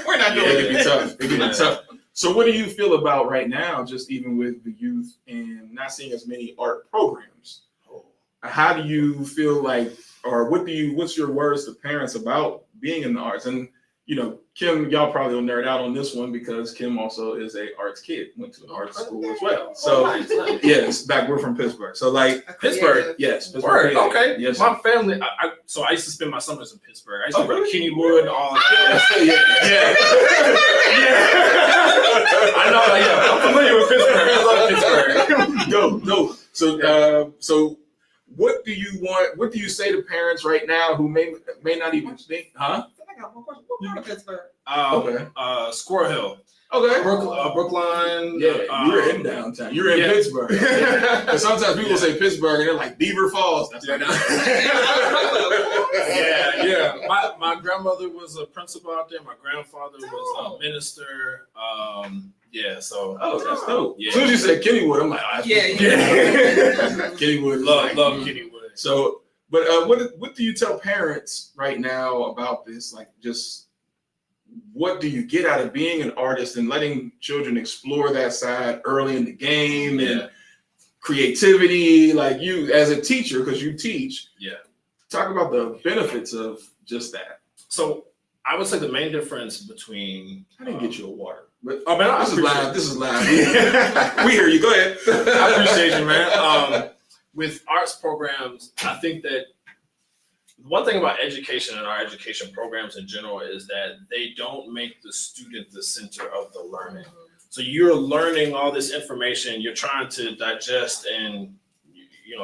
We're not doing it. It can be tough. It can be tough. So what do you feel about right now, just even with the youth and not seeing as many art programs? How do you feel like, or what's your words to parents about being in the arts? And, you know, Kim, y'all probably will nerd out on this one because Kim also is a arts kid, went to an arts school as well. So yes, we're from Pittsburgh. So like Pittsburgh, yes, Pittsburgh. Okay, yes. My family. So I used to spend my summers in Pittsburgh. I used to go to Kennywood, all that. I know. Yeah, I'm familiar with Pittsburgh. I love Pittsburgh. No. So what do you want? What do you say to parents right now who may not even think? Huh? I got one question. What part of Pittsburgh? Squirrel Hill. Okay. Brookline. Yeah, you're in downtown. You're in Pittsburgh. And sometimes people say Pittsburgh and they're like Beaver Falls. That's not. My grandmother was a principal out there. My grandfather was a minister. So. Oh, that's dope. Yeah. As soon as you said Kennywood, I'm like, Kennywood. Love Kennywood. So, but what do you tell parents right now about this? Like, just what do you get out of being an artist and letting children explore that side early in the game and creativity? Like you as a teacher, because you teach. Yeah. Talk about the benefits of just that. So I would say the main difference between I didn't get you a water. But this is live. We hear you. Go ahead. I appreciate you, man. With arts programs, I think that one thing about education and our education programs in general is that they don't make the student the center of the learning. So you're learning all this information, you're trying to digest and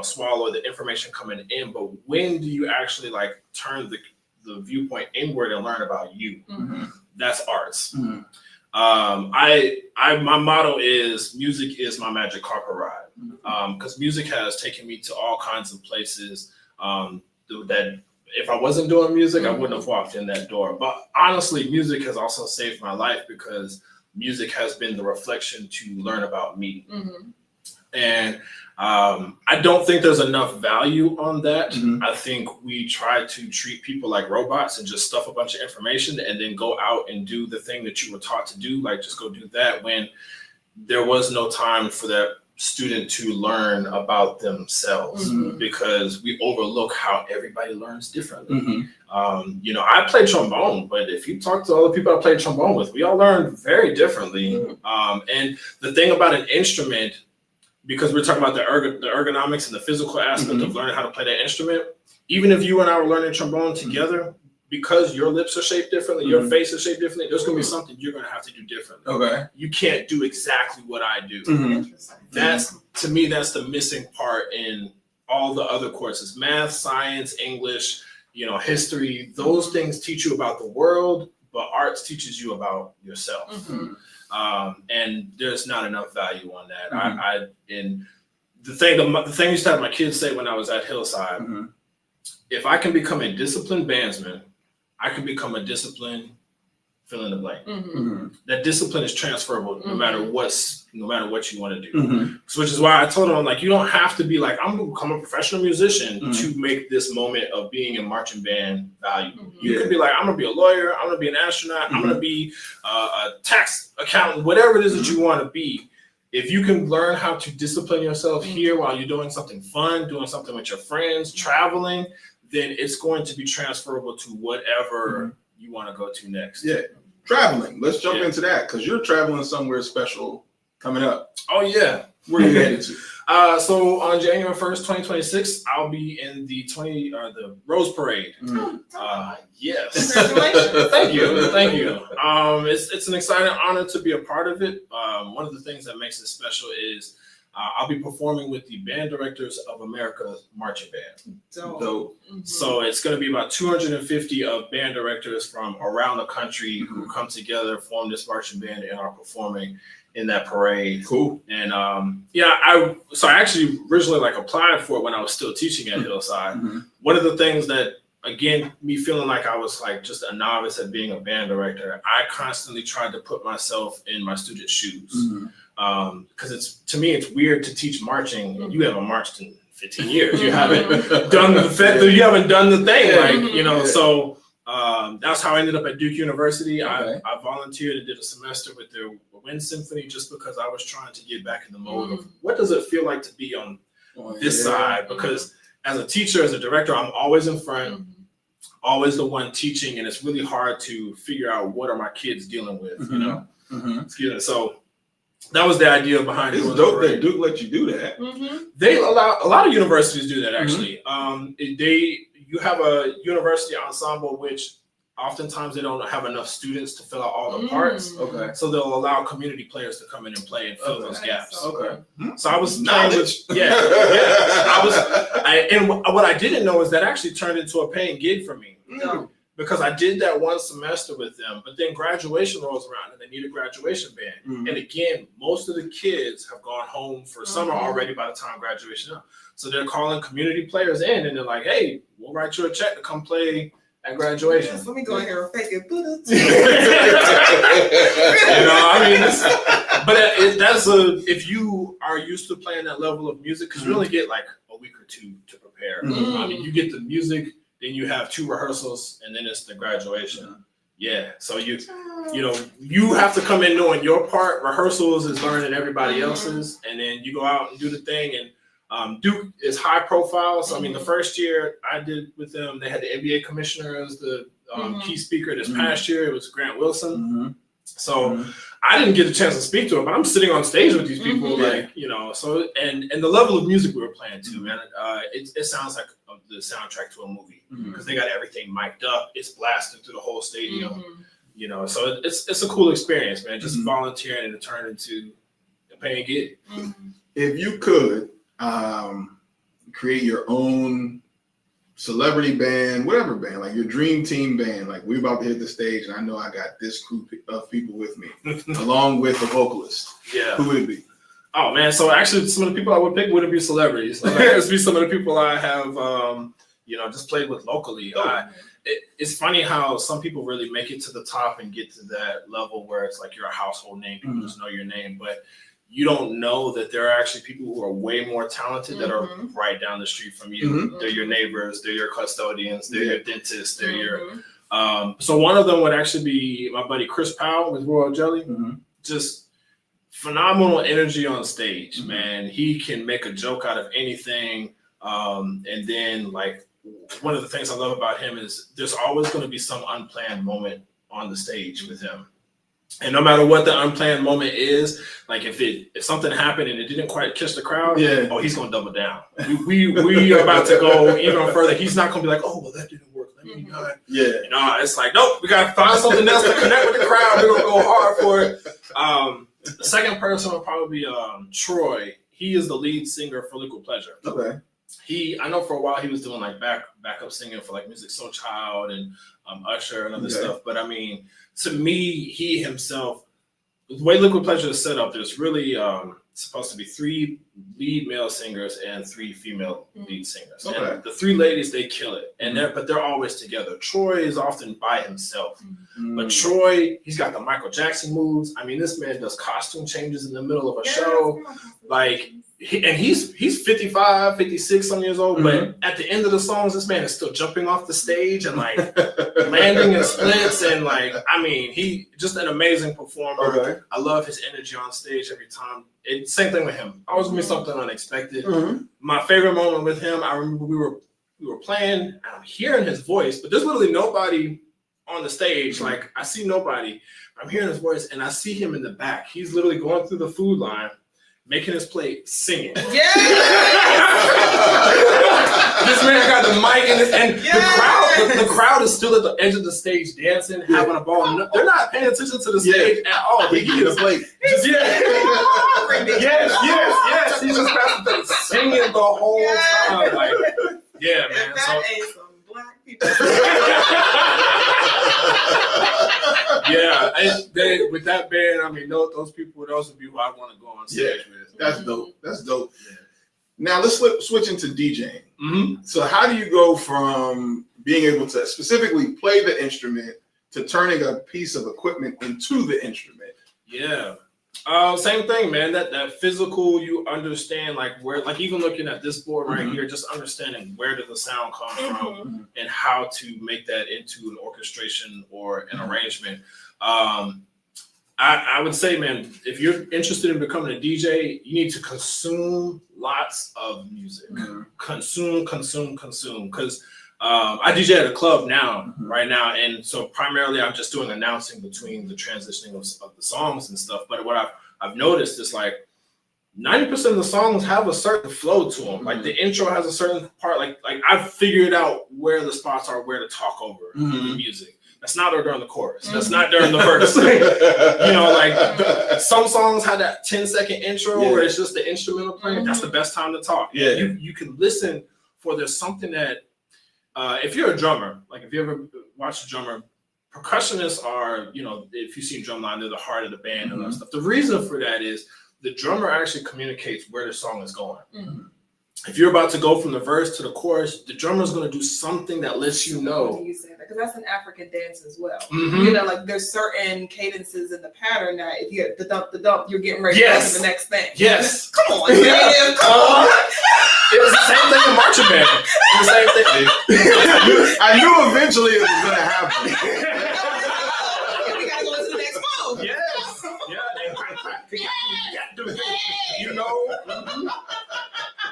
swallow the information coming in, but when do you actually like turn the viewpoint inward and learn about you? That's arts. My motto is music is my magic carpet ride, because music has taken me to all kinds of places that if I wasn't doing music, I wouldn't have walked in that door. But honestly, music has also saved my life because music has been the reflection to learn about me. And I don't think there's enough value on that. I think we try to treat people like robots and just stuff a bunch of information and then go out and do the thing that you were taught to do, like just go do that, when there was no time for that student to learn about themselves, because we overlook how everybody learns differently. I play trombone, but if you talk to all the people I played trombone with, we all learn very differently. And the thing about an instrument, because we're talking about the ergonomics and the physical aspect of learning how to play that instrument, even if you and I were learning trombone together, because your lips are shaped differently, your face is shaped differently, there's going to be something you're going to have to do differently. Okay. You can't do exactly what I do. That's, to me, that's the missing part in all the other courses. Math, science, English, history, those things teach you about the world, but arts teaches you about yourself. And there's not enough value on that. And the thing used to have my kids say when I was at Hillside, if I can become a disciplined bandsman, I can become a disciplined fill in the blank. That discipline is transferable no matter what you want to do. So which is why I told them, like, you don't have to be like, I'm gonna become a professional musician to make this moment of being in marching band valuable. You could be like, I'm gonna be a lawyer, I'm gonna be an astronaut, I'm gonna be a tax accountant, whatever it is that you want to be. If you can learn how to discipline yourself here while you're doing something fun, doing something with your friends, traveling, then it's going to be transferable to whatever you want to go to next. Yeah. Traveling. Let's jump into that because you're traveling somewhere special coming up. Oh, yeah. Where are you headed to? So on January 1st, 2026, I'll be in the Rose Parade. Yes. Congratulations. Thank you. It's an exciting honor to be a part of it. One of the things that makes it special is I'll be performing with the Band Directors of America Marching Band. Dope. So it's going to be about 250 of band directors from around the country who come together, form this marching band, and are performing in that parade. Cool. And I actually originally applied for it when I was still teaching at Hillside. One of the things that, again, me feeling like I was just a novice at being a band director, I constantly tried to put myself in my students' shoes. Because to me it's weird to teach marching and you haven't marched in 15 years. You haven't done the thing, So that's how I ended up at Duke University. I volunteered and did a semester with their wind symphony just because I was trying to get back in the mode of what does it feel like to be on this side, because as a teacher, as a director, I'm always in front, always the one teaching, and it's really hard to figure out what are my kids dealing with, So that was the idea behind it. It's dope that Duke let you do that. They allow a lot of universities do that actually. You have a university ensemble which oftentimes they don't have enough students to fill out all the parts. Okay. So they'll allow community players to come in and play and fill those gaps. Okay. So I was knowledge. And what I didn't know is that actually turned into a paying gig for me. Because I did that one semester with them, but then graduation rolls around and they need a graduation band. And again, most of the kids have gone home for summer already by the time graduation up. So they're calling community players in and they're like, hey, we'll write you a check to come play at graduation. Yes, let me go in here and fake it. If you are used to playing that level of music, because you only get a week or two to prepare. I mean, you get the music, then you have 2 rehearsals, and then it's the graduation. Yeah, so you have to come in knowing your part. Rehearsals is learning everybody else's, and then you go out and do the thing. And Duke is high profile. So I mean, the first year I did with them, they had the NBA commissioner as the key speaker. This past year, it was Grant Wilson. So I didn't get a chance to speak to him, but I'm sitting on stage with these people, So and the level of music we were playing too, man. It sounds like the soundtrack to a movie because they got everything mic'd up. It's blasting through the whole stadium, So it's a cool experience, man. Just volunteering and it turned into a paying gig. If you could create your own celebrity band, whatever band, like your dream team band, like we're about to hit the stage and I know I got this group of people with me, along with a vocalist. Yeah. Who would it be? Oh man, so actually some of the people I would pick wouldn't be celebrities. It'd be some of the people I have just played with locally. It's funny how some people really make it to the top and get to that level where it's like you're a household name, people just know your name, but you don't know that there are actually people who are way more talented that are right down the street from you. They're your neighbors, they're your custodians, they're your dentists, they're your so one of them would actually be my buddy Chris Powell with Royal Jelly. Just phenomenal energy on stage, man. He can make a joke out of anything. And then one of the things I love about him is there's always going to be some unplanned moment on the stage with him. And no matter what the unplanned moment is, if something happened and it didn't quite catch the crowd, he's gonna double down. We are about to go even further. He's not gonna be like, oh well, that didn't work. Let me not. It's like, nope, we gotta find something else to connect with the crowd. We're gonna go hard for it. The second person would probably be Troy. He is the lead singer for Liquid Pleasure. Okay. I know for a while he was doing backup singing for Music Soul Child and Usher and other stuff. But I mean, to me, he himself, the way Liquid Pleasure is set up, there's really supposed to be 3 lead male singers and 3 female lead singers. Okay. And the 3 ladies, they kill it. And they're always together. Troy is often by himself. But Troy, he's got the Michael Jackson moves. I mean, this man does costume changes in the middle of a show. He's 55, 56 some years old, but at the end of the songs, this man is still jumping off the stage and landing in splits and he just an amazing performer. Okay. I love his energy on stage every time. Same thing with him. Always gonna be something unexpected. My favorite moment with him, I remember we we were playing, and I'm hearing his voice, but there's literally nobody on the stage. Like, I see nobody. I'm hearing his voice, and I see him in the back. He's literally going through the food line, making his plate, singing. Yeah. This man got the mic and the crowd is still at the edge of the stage dancing, having a ball. They're not paying attention to the stage at all. He gets like, yes. He's just singing the whole time. Like, yeah, man. That ain't some black people. Yeah, with that band, I mean, those people, those would be who I want to go on stage with. That's dope. That's dope. Yeah. Now let's switch into DJing. Mm-hmm. So how do you go from being able to specifically play the instrument to turning a piece of equipment into the instrument? Yeah. Same thing, man. That physical, you understand like where, like even looking at this board right here, just understanding where did the sound come from and how to make that into an orchestration or an arrangement. I would say, man, if you're interested in becoming a DJ, you need to consume lots of music. Consume. Because I DJ at a club now, right now, and so primarily I'm just doing announcing between the transitioning of the songs and stuff. But what I've noticed is like 90% of the songs have a certain flow to them. Like the intro has a certain part. Like I've figured out where the spots are, where to talk over the music. That's not during the chorus. That's not during the verse. Like some songs have that 10-second intro where it's just the instrumental playing. That's the best time to talk. Yeah, you can listen for there's something that if you're a drummer, like if you ever watch a drummer, percussionists are, if you've seen drumline, they're the heart of the band and that stuff. The reason for that is the drummer actually communicates where the song is going. If you're about to go from the verse to the chorus, the drummer's going to do something that lets you know. You say that because that's an African dance as well. Mm-hmm. Like there's certain cadences in the pattern that if you get the dump, you're getting ready to go to the next thing. Yes. Come on, man. Come on. It was the same thing in marching band. It was the same thing. I knew eventually it was going to happen. We got to go to the next move. Yes. Yeah.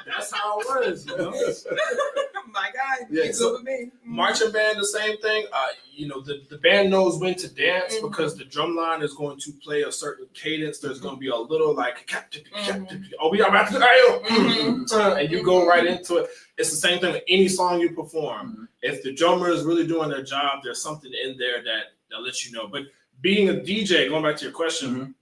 That's how it was. My God. Yeah, You good with me. Marching band, the same thing. The band knows when to dance because the drum line is going to play a certain cadence. There's going to be a little like, oh, we are about to and you go right into it. It's the same thing with any song you perform. If the drummer is really doing their job, there's something in there that lets you know. But being a DJ, going back to your question,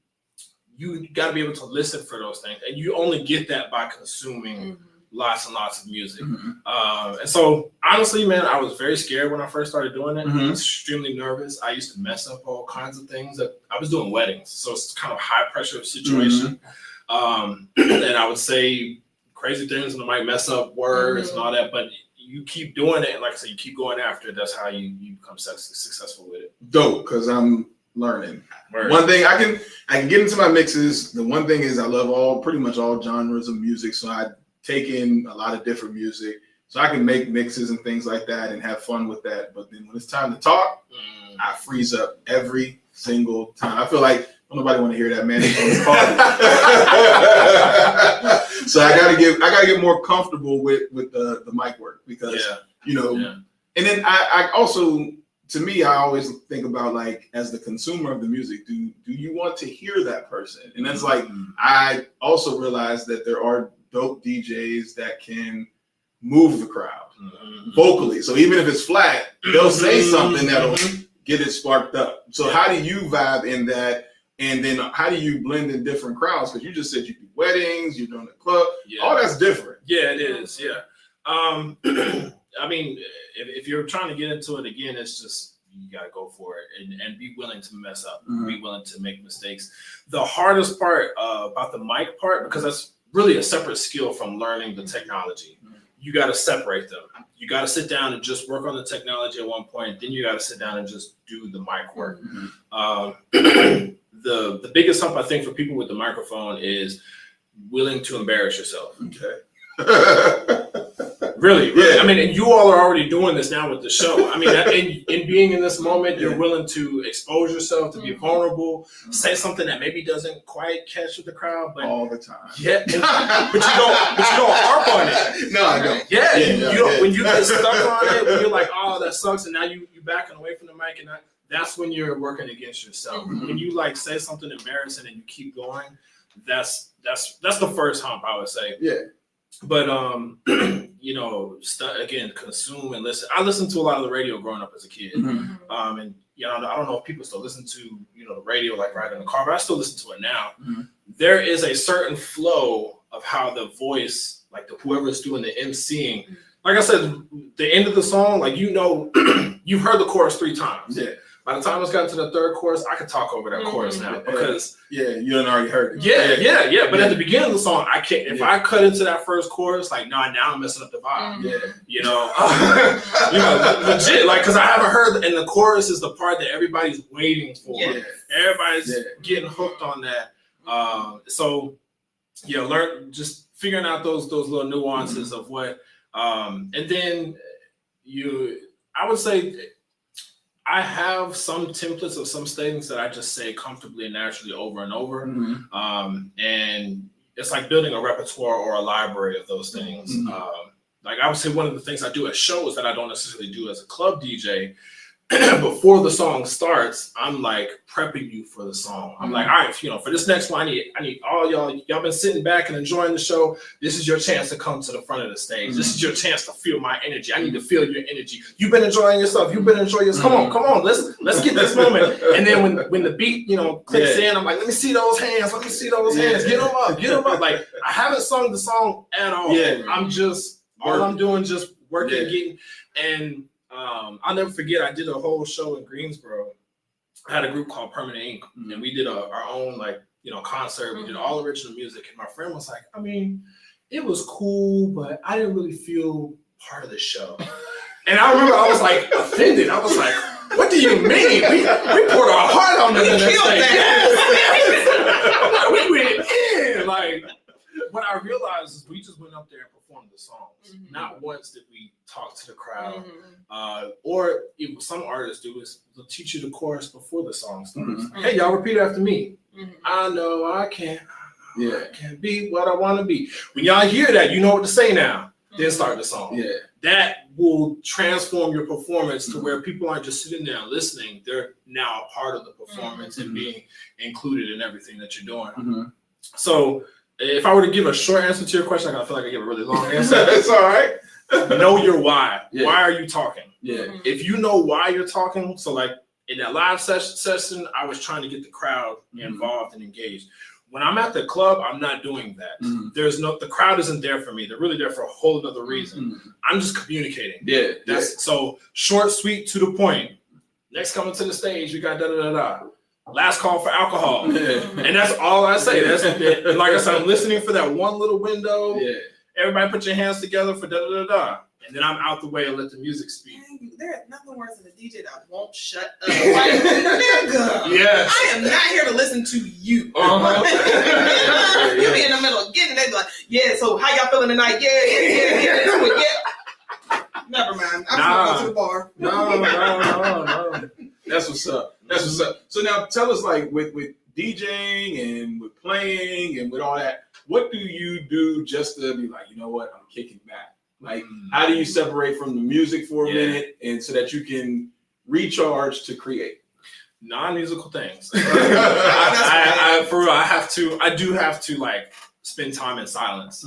you got to be able to listen for those things. And you only get that by consuming lots and lots of music. And so, honestly, man, I was very scared when I first started doing it. I was extremely nervous. I used to mess up all kinds of things. I was doing weddings, so it's kind of a high-pressure situation. And I would say crazy things, and I might mess up words and all that, but you keep doing it, and like I said, you keep going after it. That's how you become successful with it. Dope, because I'm learning. Word. One thing I can get into my mixes. The one thing is I love pretty much all genres of music, so I take in a lot of different music, so I can make mixes and things like that and have fun with that. But then when it's time to talk, I freeze up every single time. I feel like nobody want to hear that, man. So I gotta get more comfortable with the mic work because and then I also, to me, I always think about like as the consumer of the music, do you want to hear that person? And that's like I also realize that there are dope DJs that can move the crowd vocally. So even if it's flat, they'll say something that'll get it sparked up. So how do you vibe in that? And then how do you blend in different crowds? Because you just said you do weddings, you're doing a club. All that's different. Yeah, it is. Yeah. I mean, if you're trying to get into it again, it's just you got to go for it and be willing to mess up, be willing to make mistakes. The hardest part about the mic part, because that's really a separate skill from learning the technology. You got to separate them. You got to sit down and just work on the technology at one point. Then you got to sit down and just do the mic work. The biggest help I think for people with the microphone is willing to embarrass yourself. Okay. Really. I mean, and you all are already doing this now with the show. I mean, in being in this moment, you're willing to expose yourself, to be vulnerable, say something that maybe doesn't quite catch with the crowd, but all the time. Yeah, but you don't harp on it. No, I don't. Yeah, you don't. When you get stuck on it, when you're like, oh, that sucks, and now you backing away from the mic, and that's when you're working against yourself. When you like say something embarrassing and you keep going, that's the first hump, I would say. Yeah. But you know, again, consume and listen. I listened to a lot of the radio growing up as a kid, and you know, I don't know if people still listen to the radio like right in the car, but I still listen to it now. There is a certain flow of how the voice, like whoever's doing the emceeing, like I said, the end of the song, like you've heard the chorus 3 times. Yeah. By the time it's gotten to the third chorus, I could talk over that chorus now because you done already heard it. Yeah. But at the beginning of the song, I can't. If I cut into that first chorus, like now I'm messing up the vibe. You know, legit. Like because I haven't heard, and the chorus is the part that everybody's waiting for. Everybody's getting hooked on that. So learn just figuring out those little nuances of what, and then I would say. I have some templates of some statements that I just say comfortably and naturally over and over. And it's like building a repertoire or a library of those things. Like I would say one of the things I do at shows that I don't necessarily do as a club DJ, before the song starts, I'm like prepping you for the song. I'm like, all right, for this next one, I need all y'all been sitting back and enjoying the show. This is your chance to come to the front of the stage. This is your chance to feel my energy. I need to feel your energy. You've been enjoying yourself. You've been enjoying yourself. Come on, let's get this moment. And then when the beat, clicks in, I'm like, let me see those hands. Let me see those hands. Get them up. Like I haven't sung the song at all. I'm just all I'm doing just working, getting and. I'll never forget, I did a whole show in Greensboro. I had a group called Permanent Ink, and we did our own concert. We did all original music, and my friend was like, I mean, it was cool, but I didn't really feel part of the show. And I remember I was like offended. I was like, what do you mean? We poured our heart on the next thing. We went in. Like, what I realized is we just went up there and performed the songs. Not once did we talk to the crowd. Or even some artists do is they'll teach you the chorus before the song starts. Hey, y'all repeat after me. I know I can't. I can't be what I want to be. When y'all hear that, you know what to say now. Then start the song. That will transform your performance to where people aren't just sitting there and listening. They're now a part of the performance and being included in everything that you're doing. So if I were to give a short answer to your question, I feel like I give a really long answer. It's all right. Know your why. Why are you talking? Yeah. If you know why you're talking, so like in that live session, I was trying to get the crowd involved and engaged. When I'm at the club, I'm not doing that. The crowd isn't there for me. They're really there for a whole other reason. I'm just communicating. So short, sweet, to the point. Next coming to the stage, we got da-da-da-da. Last call for alcohol. And that's all I say. That's and like I said, I'm listening for that one little window. Everybody put your hands together for da-da-da-da. And then I'm out the way and let the music speak. There's nothing worse than a DJ that won't shut up. Like, nigga, I am not here to listen to you. You be in the middle of getting it, like, so how y'all feeling tonight? Never mind. I'm gonna go to the bar. No. That's what's up. So now tell us, like, with DJing and with playing and with all that, what do you do just to be like, you know what, I'm kicking back? Like, how do you separate from the music for a minute and so that you can recharge to create? Non-musical things. I do have to like spend time in silence,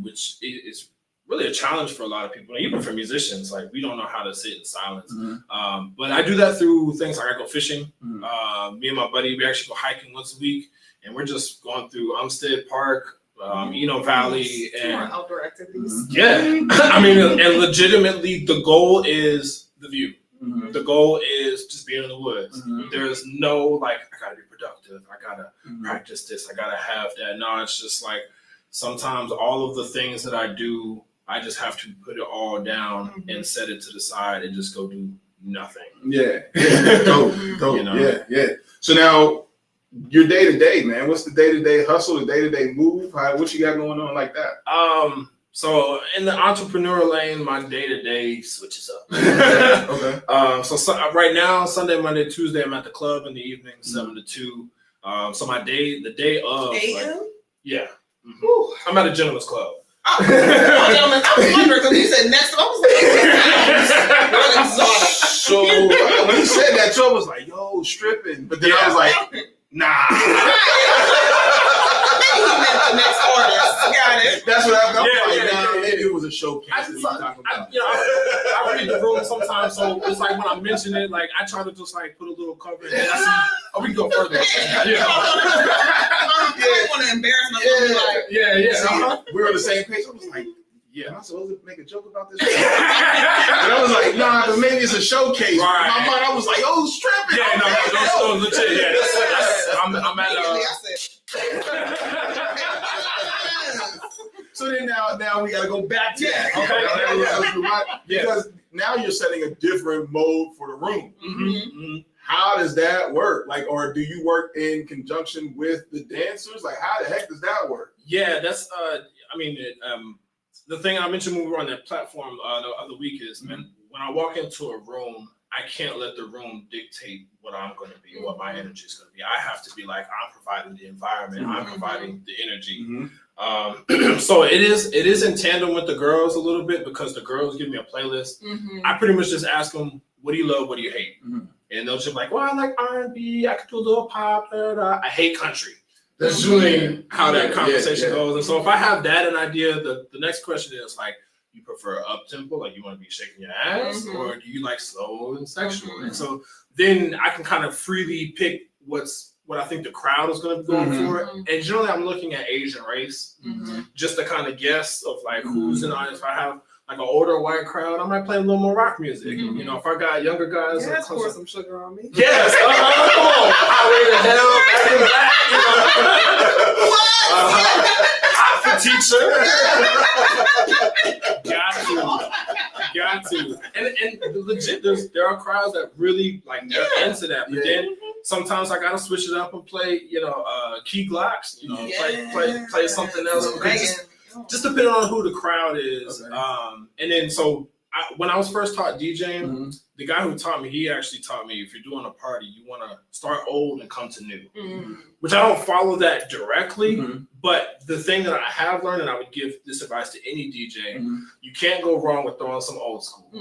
which is really a challenge for a lot of people, even for musicians. Like, we don't know how to sit in silence. But I do that through things like I go fishing. Me and my buddy, we actually go hiking once a week, and we're just going through Umstead Park, Valley, and outdoor activities. I mean, and legitimately, the goal is the view. The goal is just being in the woods. There's no like, I gotta be productive. I gotta practice this. I gotta have that. No, it's just like sometimes all of the things that I do, I just have to put it all down and set it to the side and just go do nothing. Dope. So now, your day to day, man. What's the day to day hustle? The day to day move? What you got going on like that? So in the entrepreneur lane, my day-to-day switches up. Okay. So right now, Sunday, Monday, Tuesday, I'm at the club in the evening, 7 to 2. So the day of, AM? Yeah. Mm-hmm. I'm at a gentleman's club. Oh, gentlemen, I was wondering because you said next. I was like, So when he said that, Joe was like, "Yo, stripping," but then I was like, "Nah." Maybe he meant the next artist. Got it. That's what I thought. Maybe it was a showcase. I read the room sometimes, so it's like when I mention it, like I try to just like put a little cover in it. We can go further. I don't want to embarrass myself. Yeah. We're on the same page. I was like, am I supposed to make a joke about this? And I was like, nah, but maybe it's a showcase. Right. In my mind, I was like, oh, stripping. Yeah, no, legit. Yeah, I'm at So then now we got to go back to that. Okay. Because now you're setting a different mode for the room. Mm-hmm. How does that work? Like, or do you work in conjunction with the dancers? Like, how the heck does that work? Yeah, that's the thing I mentioned when we were on that platform the other week is, man, when I walk into a room, I can't let the room dictate what I'm going to be, what my energy is going to be. I have to be like, I'm providing the environment, I'm providing the energy. So it is in tandem with the girls a little bit because the girls give me a playlist. I pretty much just ask them, what do you love, what do you hate? And they'll just be like, well, I like R&B, I could do a little pop, I hate country. That's really how that conversation goes. And so if I have that an idea, the next question is like, you prefer up tempo, like you want to be shaking your ass, or do you like slow and sexual? And so then I can kind of freely pick what I think the crowd is going to be going for. And generally I'm looking at age and race, just to kind of guess of like who's in the audience. If I have like an older white crowd, I might play a little more rock music. You know, if I got younger guys, let's pour some sugar on me. Yes, Highway to Hell, Back in Black, Hot for Teacher. Got to. And legit, there are crowds that really like they're into that. But then sometimes I gotta switch it up and play, Key Glocks, play something else. Just depending on who the crowd is. Okay. And then when I was first taught DJing, the guy who taught me, he actually taught me if you're doing a party, you want to start old and come to new, which I don't follow that directly. But the thing that I have learned, and I would give this advice to any DJ, you can't go wrong with throwing some old school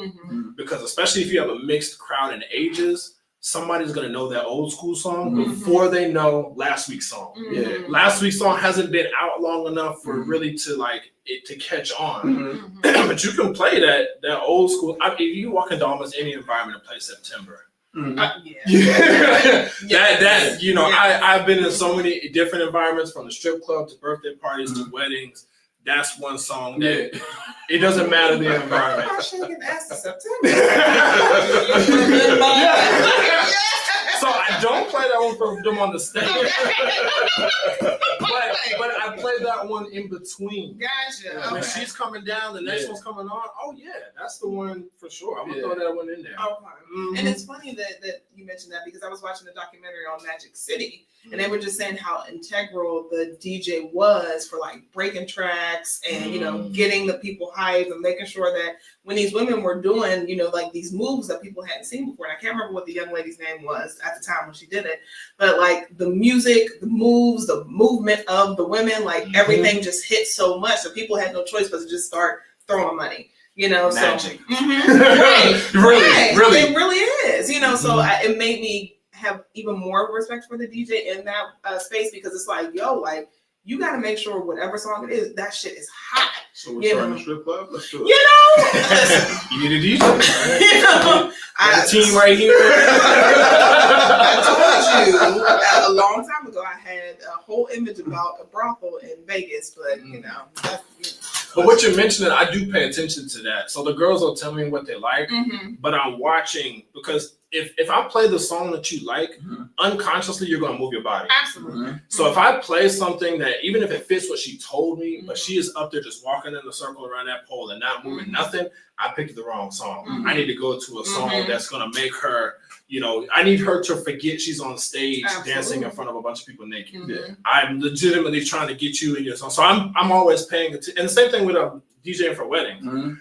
because especially if you have a mixed crowd in ages, somebody's going to know that old school song before they know last week's song. Last week's song hasn't been out long enough for really to like it to catch on. But you can play that old school. If you walk into almost any environment and play September. I've been in so many different environments, from the strip club to birthday parties to weddings. That's one song that it doesn't matter the environment. I'm shaking ass to September. So I don't play that one for them on the stage. but I play that one in between. Gotcha. When she's coming down, the next one's coming on. Oh yeah, that's the one for sure. I'm gonna throw that one in there. Okay. And it's funny that you mentioned that because I was watching a documentary on Magic City, and they were just saying how integral the DJ was for like breaking tracks and getting the people hyped and making sure that when these women were doing like these moves that people hadn't seen before. And I can't remember what the young lady's name was at the time when she did it, but like the music, the moves, the movement of the women, like everything just hit so much that people had no choice but to just start throwing money. Magic. So right, really, it really is. So it made me have even more respect for the DJ in that space because it's like, you got to make sure whatever song it is, that shit is hot. So we're starting a strip club? Let's do it. Listen, you need a DJ. A team right here. I told you a long time ago I had a whole image about a brothel in Vegas, but But what you're mentioning, I do pay attention to that. So the girls will tell me what they like, but I'm watching because if I play the song that you like, unconsciously you're gonna move your body. Absolutely. So if I play something that even if it fits what she told me, but she is up there just walking in a circle around that pole and not moving nothing, I picked the wrong song. I need to go to a song that's gonna make her, I need her to forget she's on stage dancing in front of a bunch of people naked. I'm legitimately trying to get you in your song. So I'm always paying attention. And the same thing with DJing for weddings.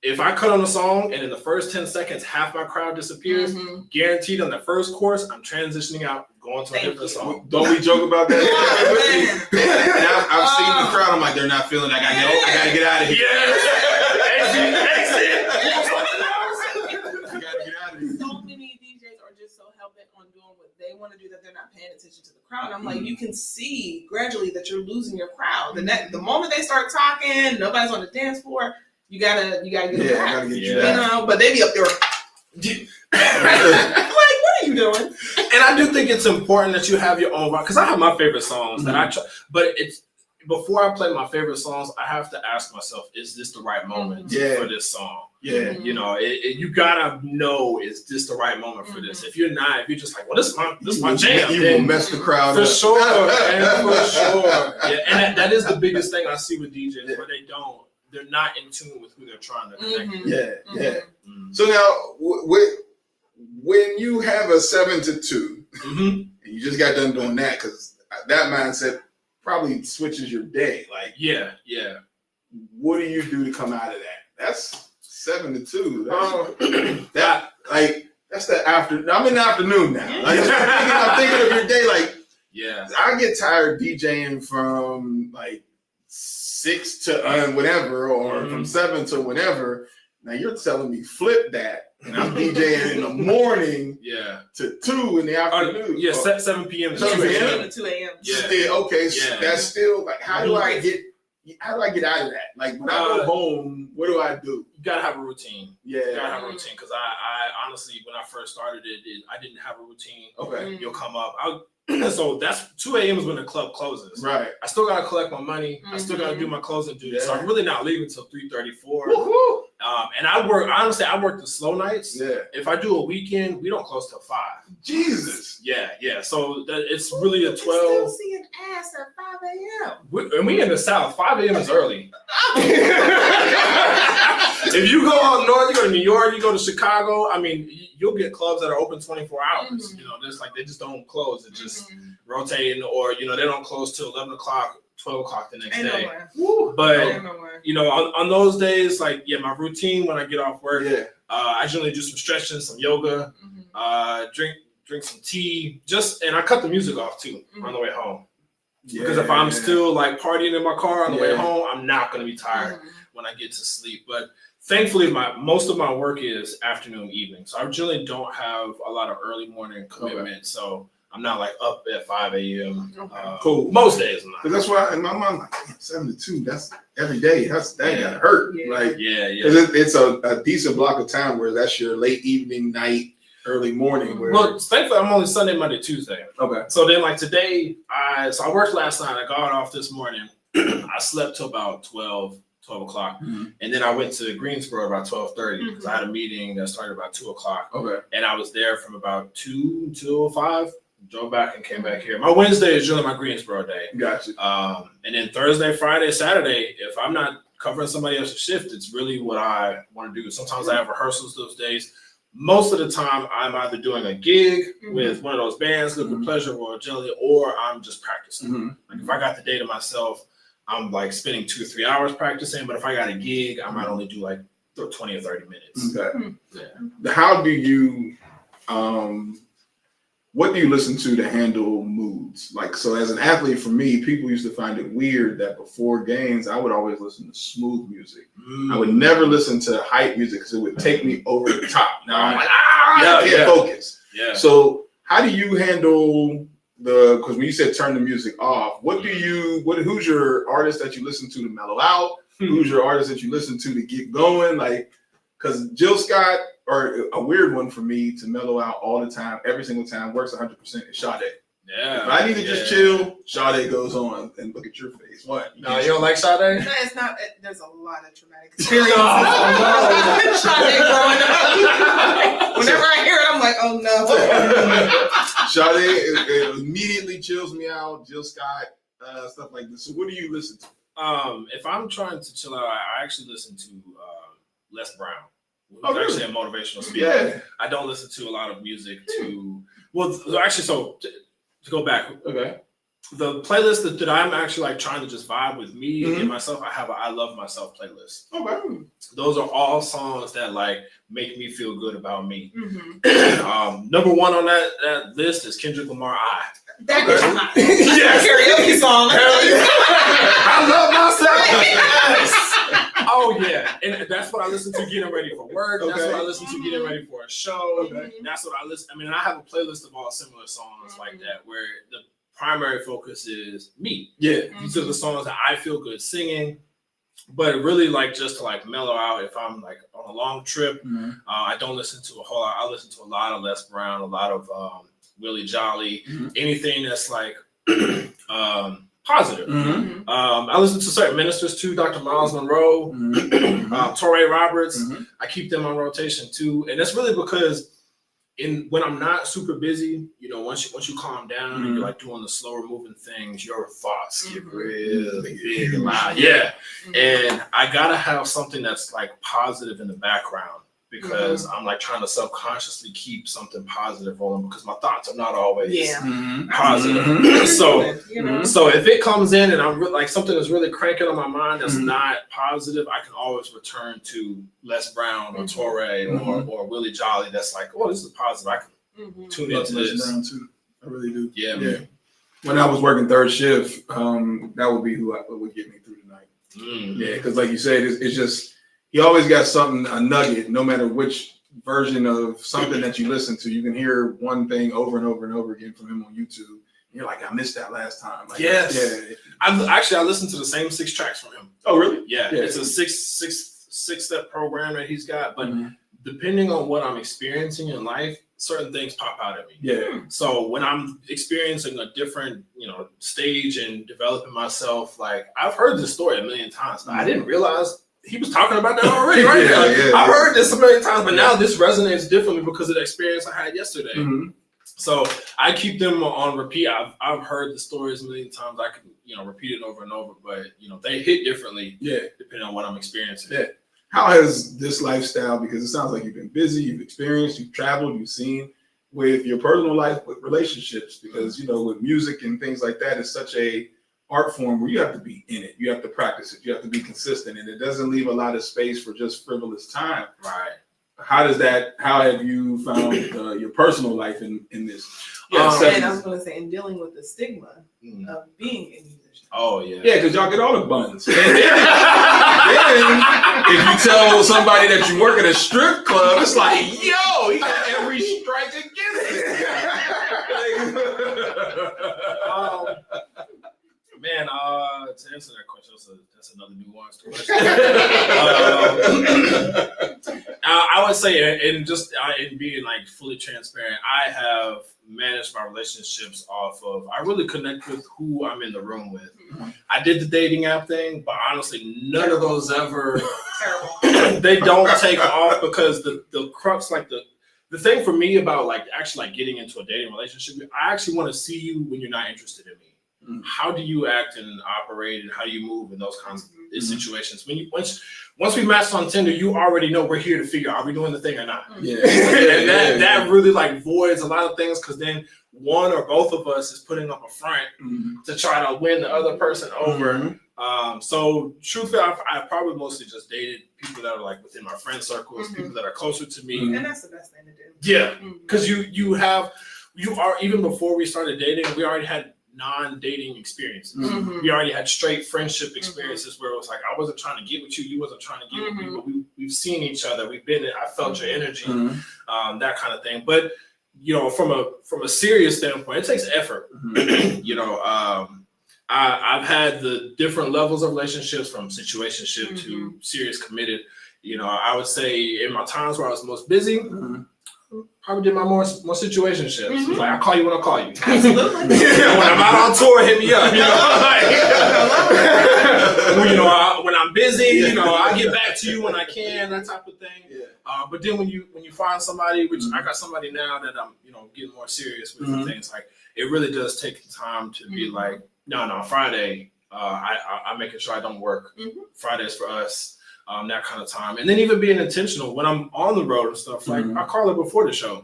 If I cut on a song and in the first 10 seconds, half my crowd disappears, guaranteed on the first chorus, I'm transitioning out, going to a different song. Don't we joke about that? I've seen the crowd. I'm like, they're not feeling. I gotta get out of here. Exit. I gotta get out of here. So many DJs are just so hell bent on doing what they want to do that they're not paying attention to the crowd. I'm like, you can see gradually that you're losing your crowd. The moment they start talking, nobody's on the dance floor. You gotta get them back. Gotta get you back. But they be up there. Like, what are you doing? And I do think it's important that you have your own, because I have my favorite songs that I try, but it's before I play my favorite songs, I have to ask myself, is this the right moment for this song? Yeah. You know, you gotta know, is this the right moment for this? If you're not, if you're just like, well, this is my jam, you will mess the crowd for up. sure, man, for sure. Yeah, and that is the biggest thing I see with DJs where they're not in tune with who they're trying to connect with. So now, when you have a 7 to 2, and you just got done doing that, because that mindset probably switches your day. Like, what do you do to come out of that? That's 7 to 2. That's the afternoon. I'm in the afternoon now. Like, I'm thinking of your day. Like, I get tired DJing from like 6 to whatever, or from 7 to whatever. Now you're telling me flip that, and I'm DJing in the morning to 2 in the afternoon. 7 p.m. to 7 p.m. to 2 a.m. That's still like, how do I get out of that? Like, when I go home, what do I do? You gotta have a routine. You gotta have a routine, because I honestly, when I first started it, I didn't have a routine. Okay. You'll come up. So that's 2 a.m. is when the club closes. Right. I still gotta collect my money. I still gotta do my closing duties. So I'm really not leaving until 3:34. And I work the slow nights. Yeah. If I do a weekend, we don't close till 5. Jesus. Yeah. So it's really a 12. Still seeing ass at 5 a.m. And we in the South. 5 a.m. is early. If you go up north, you go to New York, you go to Chicago. I mean, you'll get clubs that are open 24 hours. You know, there's like, they just don't close. It's just rotating, or they don't close till 11 o'clock, 12 o'clock the next day. But on those days, like, my routine when I get off work, I generally do some stretching, some yoga, drink some tea, and I cut the music off too on the way home. Because if I'm still like partying in my car on the way home, I'm not going to be tired when I get to sleep. But thankfully, most of my work is afternoon, evening. So I generally don't have a lot of early morning commitment. So I'm not like up at 5 a.m. Cool. Most days I'm not. Because that's why in my mind, like, 7 to 2, that's every day. That gotta hurt. Like, because it's a decent block of time where that's your late evening, night, early morning. Well, thankfully, I'm only Sunday, Monday, Tuesday. Okay. So then, like today, I worked last night. I got off this morning. I slept till about 12 o'clock. And then I went to Greensboro about 12:30 because I had a meeting that started about 2 o'clock. Okay. And I was there from about 2 till 5. Drove back and came back here. My Wednesday is usually my Greensboro day. Gotcha. And then Thursday, Friday, Saturday, if I'm not covering somebody else's shift, it's really what I want to do. Sometimes I have rehearsals those days. Most of the time, I'm either doing a gig with one of those bands, Liquid Pleasure or Jelly, or I'm just practicing. Like, if I got the day to myself, I'm like spending 2 or 3 hours practicing. But if I got a gig, I might only do like 20 or 30 minutes. Okay. How do you, what do you listen to handle moods? Like, so as an athlete, for me, people used to find it weird that before games, I would always listen to smooth music. I would never listen to hype music because it would take me over the top. Now I'm like, I can't focus. Yeah. So how do you handle because when you said turn the music off, who's your artist that you listen to mellow out? Who's your artist that you listen to get going? Like, because Jill Scott, or a weird one for me to mellow out all the time, every single time, works 100%, is Sade. Yeah. If I need to just chill, Sade goes on, and look at your face. What? No, you don't like Sade? No, it's not. There's a lot of traumatic experiences. Sade growing up. Whenever I hear it, I'm like, oh no. Sade it immediately chills me out. Jill Scott, stuff like this. So what do you listen to? If I'm trying to chill out, I actually listen to Les Brown. Who's actually a motivational speaker. Yeah. I don't listen to a lot of music to go back. Okay. the playlist that I'm actually like trying to just vibe with me and myself, I have a I Love Myself playlist. Okay. Those are all songs that like make me feel good about me. Number one on that list is Kendrick Lamar, I. That is not karaoke song. I love myself. Yes. Oh yeah, and that's what I listen to getting ready for work. That's what I listen to getting ready for a show. That's what I listen. I mean, I have a playlist of all similar songs like that, where the primary focus is me. Yeah, these are the songs that I feel good singing. But really, like, just to like mellow out, if I'm like on a long trip, I don't listen to a whole lot. I listen to a lot of Les Brown, a lot of Willie Jolly, anything that's like positive. I listen to certain ministers too, Dr. Miles Monroe, Torrey Roberts. I keep them on rotation too, and that's really because when I'm not super busy, you know, once you calm down and you're like doing the slower moving things, your thoughts get really big and loud. Yeah, and I gotta have something that's like positive in the background. Because I'm like trying to subconsciously keep something positive on, because my thoughts are not always positive. So if it comes in and I'm like something is really cranking on my mind that's not positive, I can always return to Les Brown or Torrey or Willie Jolly. That's like, oh, this is positive. I can tune into this. Les Brown too. I really do. Yeah, man. When I was working third shift, that would be who would get me through the night. Yeah, because like you said, it's just. He always got something, a nugget, no matter which version of something that you listen to. You can hear one thing over and over and over again from him on YouTube. You're like, I missed that last time. Like, yes. Yeah. I listened to the same 6 tracks from him. Oh, really? Yeah. It's a six-step program that he's got. But depending on what I'm experiencing in life, certain things pop out at me. Yeah. So when I'm experiencing a different, stage and developing myself, like I've heard this story a million times, but I didn't realize he was talking about that already, right? I've heard this a million times, but now this resonates differently because of the experience I had yesterday. So I keep them on repeat. I've heard the stories a million times. I can, repeat it over and over, but they hit differently, depending on what I'm experiencing. Yeah. How has this lifestyle, because it sounds like you've been busy, you've experienced, you've traveled, you've seen, with your personal life, with relationships, because with music and things like that, it's such a art form where you have to be in it, you have to practice it, you have to be consistent, and it doesn't leave a lot of space for just frivolous time. Right. How have you found your personal life in this? And I was going to say, in dealing with the stigma of being a musician. Oh yeah. Yeah, because y'all get all the buns. And then if you tell somebody that you work at a strip club, it's like, yo, he got every strike against it. Man, to answer that question, that's another nuanced question. I would say, and just in being like fully transparent, I have managed my relationships off of, I really connect with who I'm in the room with. I did the dating app thing, but honestly, none of those ever, they don't take off, because the crux, like the thing for me about like actually like getting into a dating relationship, I actually want to see you when you're not interested in me. How do you act and operate, and how do you move in those kinds of situations? Once we matched on Tinder, you already know we're here to figure, are we doing the thing or not? And that really like voids a lot of things, because then one or both of us is putting up a front to try to win the other person over. So truthfully, I probably mostly just dated people that are like within my friend circles, people that are closer to me. And that's the best thing to do. Yeah, because you are, even before we started dating, we already had non-dating experiences. We already had straight friendship experiences where it was like, I wasn't trying to get with you, you wasn't trying to get with me, but we've seen each other, we've been, I felt your energy, that kind of thing. But from a serious standpoint, it takes effort. I've had the different levels of relationships, from situationship to serious committed. I would say in my times where I was most busy, probably did my more situationships. Like, I'll call you when I call you. Absolutely. When I'm out on tour, hit me up. When I'm busy, I'll get back to you when I can, that type of thing. But then when you find somebody, which I got somebody now that I'm getting more serious with things, like it really does take time to be like, no, Friday, I'm making sure I don't work. Friday's for us. that kind of time. And then even being intentional when I'm on the road and stuff, like I call her before the show,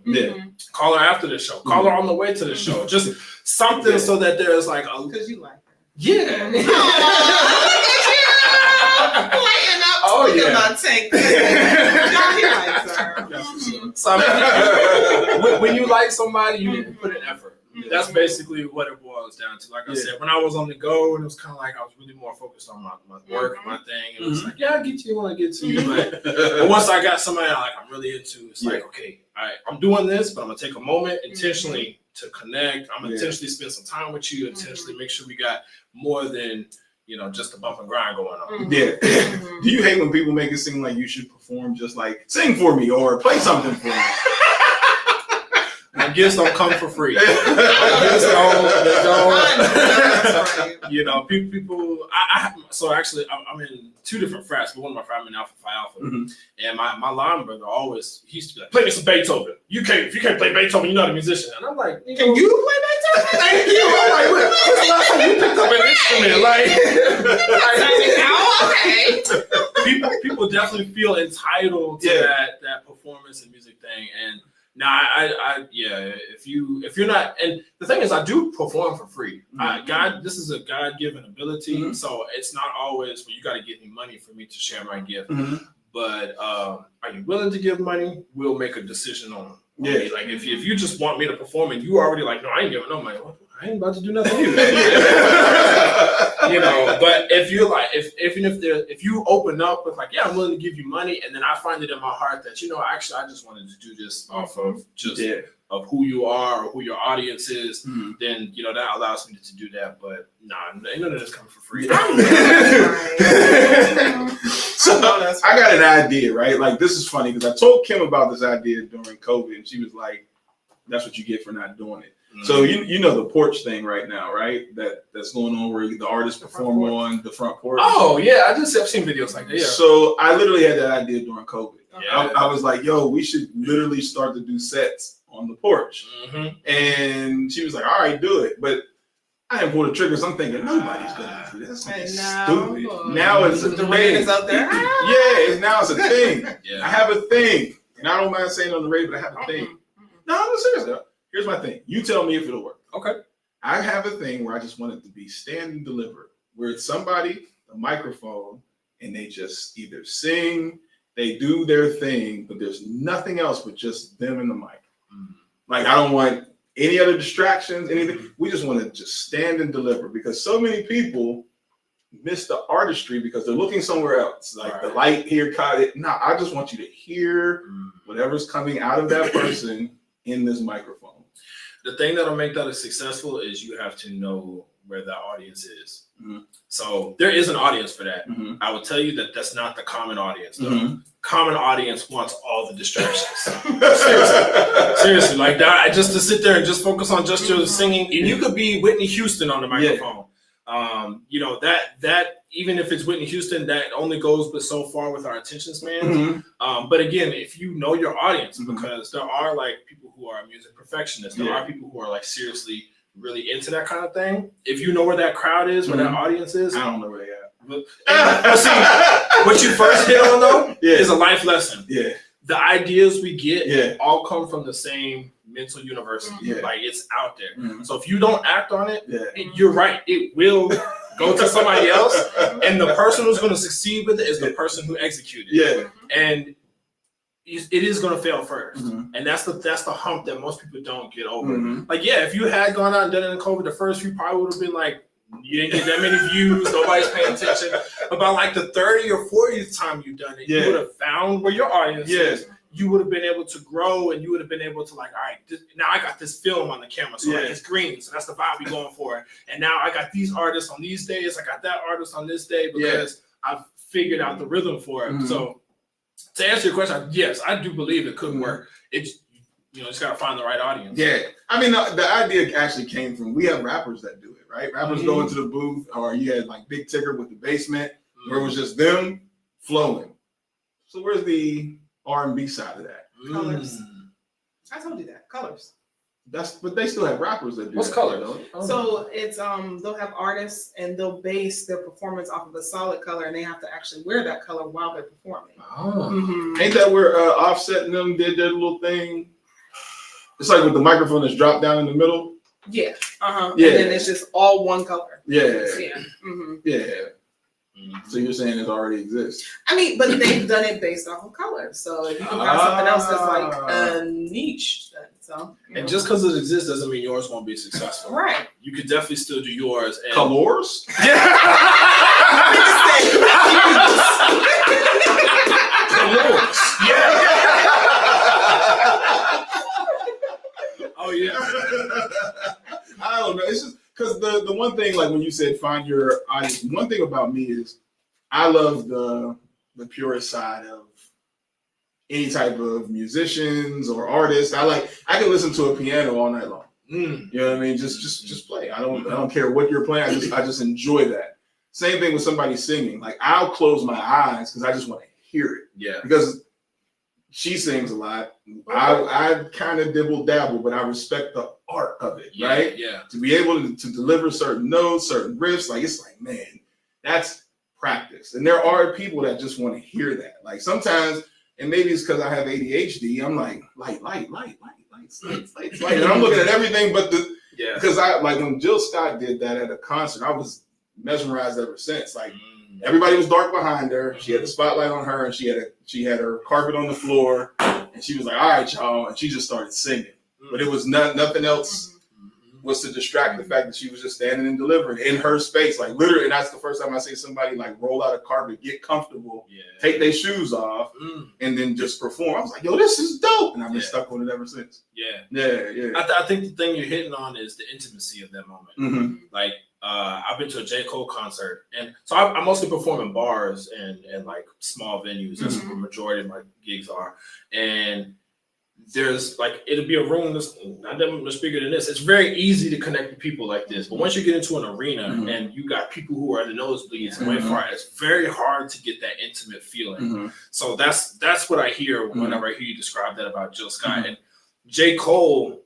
call her after the show, call her on the way to the show, just something so that there's like a, because you like her. Yeah. Oh yeah. Not take So I mean, when you like somebody, you need to put in effort. That's basically what it boils down to. Like I said, when I was on the go, and it was kind of like I was really more focused on my work, my thing. And it was like, yeah, I get to you when I get to you. But once I got somebody I'm really into, it's like, okay, I'm doing this, but I'm gonna take a moment intentionally to connect. I'm gonna intentionally spend some time with you, intentionally make sure we got more than just a bump and grind going on. Yeah. Do you hate when people make it seem like you should perform just like sing for me or play something for me? My gifts don't come for free. Gifts don't. People. So actually, I'm in two different frats, but one of my frats I'm in Alpha Phi Alpha, and my line brother he used to be like, "Play me some Beethoven. If you can't play Beethoven, you're not a musician." And I'm like, "Can you play Beethoven?" Thank you. I'm like, when's the last time you picked up an instrument? Like, people definitely feel entitled to that performance and music thing, and. Now, if you're not, and the thing is, I do perform for free. This is a God-given ability, so it's not always you got to give me money for me to share my gift. But are you willing to give money? We'll make a decision on me. Like if you just want me to perform and you already like, no, I ain't giving no money. I ain't about to do nothing either. But if you're like, if you open up with like, yeah, I'm willing to give you money, and then I find it in my heart that actually I just wanted to do this off of just of who you are or who your audience is, then that allows me to do that. But ain't none of this coming for free. So I got an idea, right? Like this is funny because I told Kim about this idea during COVID, and she was like, "That's what you get for not doing it." So you know the porch thing right now, right? That's going on where the artists perform on the front porch. Oh yeah, I've seen videos like that. Yeah. So I literally had that idea during COVID. I was like, "Yo, we should literally start to do sets on the porch." And she was like, "All right, do it." But I didn't pull the trigger. So I'm thinking nobody's gonna do this. That's stupid. Now it's a the rain is out there. Now it's a thing. I have a thing, and I don't mind saying it on the radio, but I have a thing. No, I'm serious though. Here's my thing. You tell me if it'll work. Okay. I have a thing where I just want it to be stand and deliver, where it's somebody, a microphone, and they just either sing, they do their thing, but there's nothing else but just them and the mic. Like I don't want any other distractions, anything. We just want to just stand and deliver because so many people miss the artistry because they're looking somewhere else. Like the light here caught it. No, I just want you to hear whatever's coming out of that person in this microphone. The thing that'll make that successful is you have to know where the audience is. So there is an audience for that. I will tell you that that's not the common audience. The common audience wants all the distractions. Seriously, like that. Just to sit there and just focus on just your singing, and you could be Whitney Houston on the microphone. That even if it's Whitney Houston, that only goes but so far with our attention span. But again, if you know your audience, because there are like people who are music perfectionists, there are people who are like seriously really into that kind of thing. If you know where that crowd is, where that audience is, I don't know where they are. But see, what you first hit on though is a life lesson. The ideas we get all come from the same mental university. Like it's out there. So if you don't act on it, you're right. It will go to somebody else, and the person who's going to succeed with it is the person who executed. And it is going to fail first, and that's the hump that most people don't get over. Like if you had gone out and done it in COVID, the first few probably would have been like, you didn't get that many views, nobody's paying attention. About like the 30th or 40th time you've done it, you would have found where your audience is. You would have been able to grow, and you would have been able to like, all right, now I got this film on the camera, so like it's green, so that's the vibe we're going for. And now I got these artists on these days, I got that artist on this day because I've figured out the rhythm for it. So to answer your question, yes, I do believe it could work. It's just gotta find the right audience. I mean, the idea actually came from, we have rappers that do it, right? Rappers go into the booth, or you had like Big Tigger with the basement, where it was just them flowing. So where's the R&B side of that? Colors. I told you that. Colors. But they still have rappers that do. What's that, color though? So it's they'll have artists and they'll base their performance off of a solid color, and they have to actually wear that color while they're performing. Oh. Ain't that where Offset and them did their little thing? It's like with the microphone that's dropped down in the middle. Yeah. Yeah. And then it's just all one color. Yeah. Yeah. Yeah. So you're saying it already exists? I mean, but they've done it based off of color. So if you can find something else that's like a niche, then so. And just because it exists doesn't mean yours won't be successful. Right. You could definitely still do yours. And Colors? Yeah. Colors. Yeah. Oh yeah. I don't know. It's just because the one thing, like when you said find your audience, one thing about me is I love the purest side of any type of musicians or artists. I can listen to a piano all night long. You know what I mean? Just play. I don't care what you're playing. I just enjoy that. Same thing with somebody singing. Like I'll close my eyes because I just want to hear it. Yeah. Because she sings a lot. I kind of dibble dabble, but I respect the art of it, right? Yeah. To be able to deliver certain notes, certain riffs, it's like, man, that's practice. And there are people that just want to hear that. Like sometimes, and maybe it's because I have ADHD, I'm like, lights. And I'm looking at everything but because like when Jill Scott did that at a concert, I was mesmerized ever since. Like everybody was dark behind her. She had the spotlight on her, and she had her carpet on the floor, and she was like, "All right, y'all," and she just started singing. But it was nothing else was to distract the fact that she was just standing and delivering in her space, like literally. And that's the first time I see somebody like roll out a carpet, get comfortable, take their shoes off, and then just perform. I was like, "Yo, this is dope," and I've been stuck with it ever since. Yeah. I think the thing you're hitting on is the intimacy of that moment. Mm-hmm. Like I've been to a J. Cole concert, and so I mostly perform in bars and like small venues. That's where the majority of my gigs are. And there's like, it'll be a room that's not that much bigger than this. It's very easy to connect with people like this. But once you get into an arena and you got people who are in the nosebleeds and way far, it's very hard to get that intimate feeling. So that's what I hear whenever I hear you describe that about Jill Scott. And J. Cole,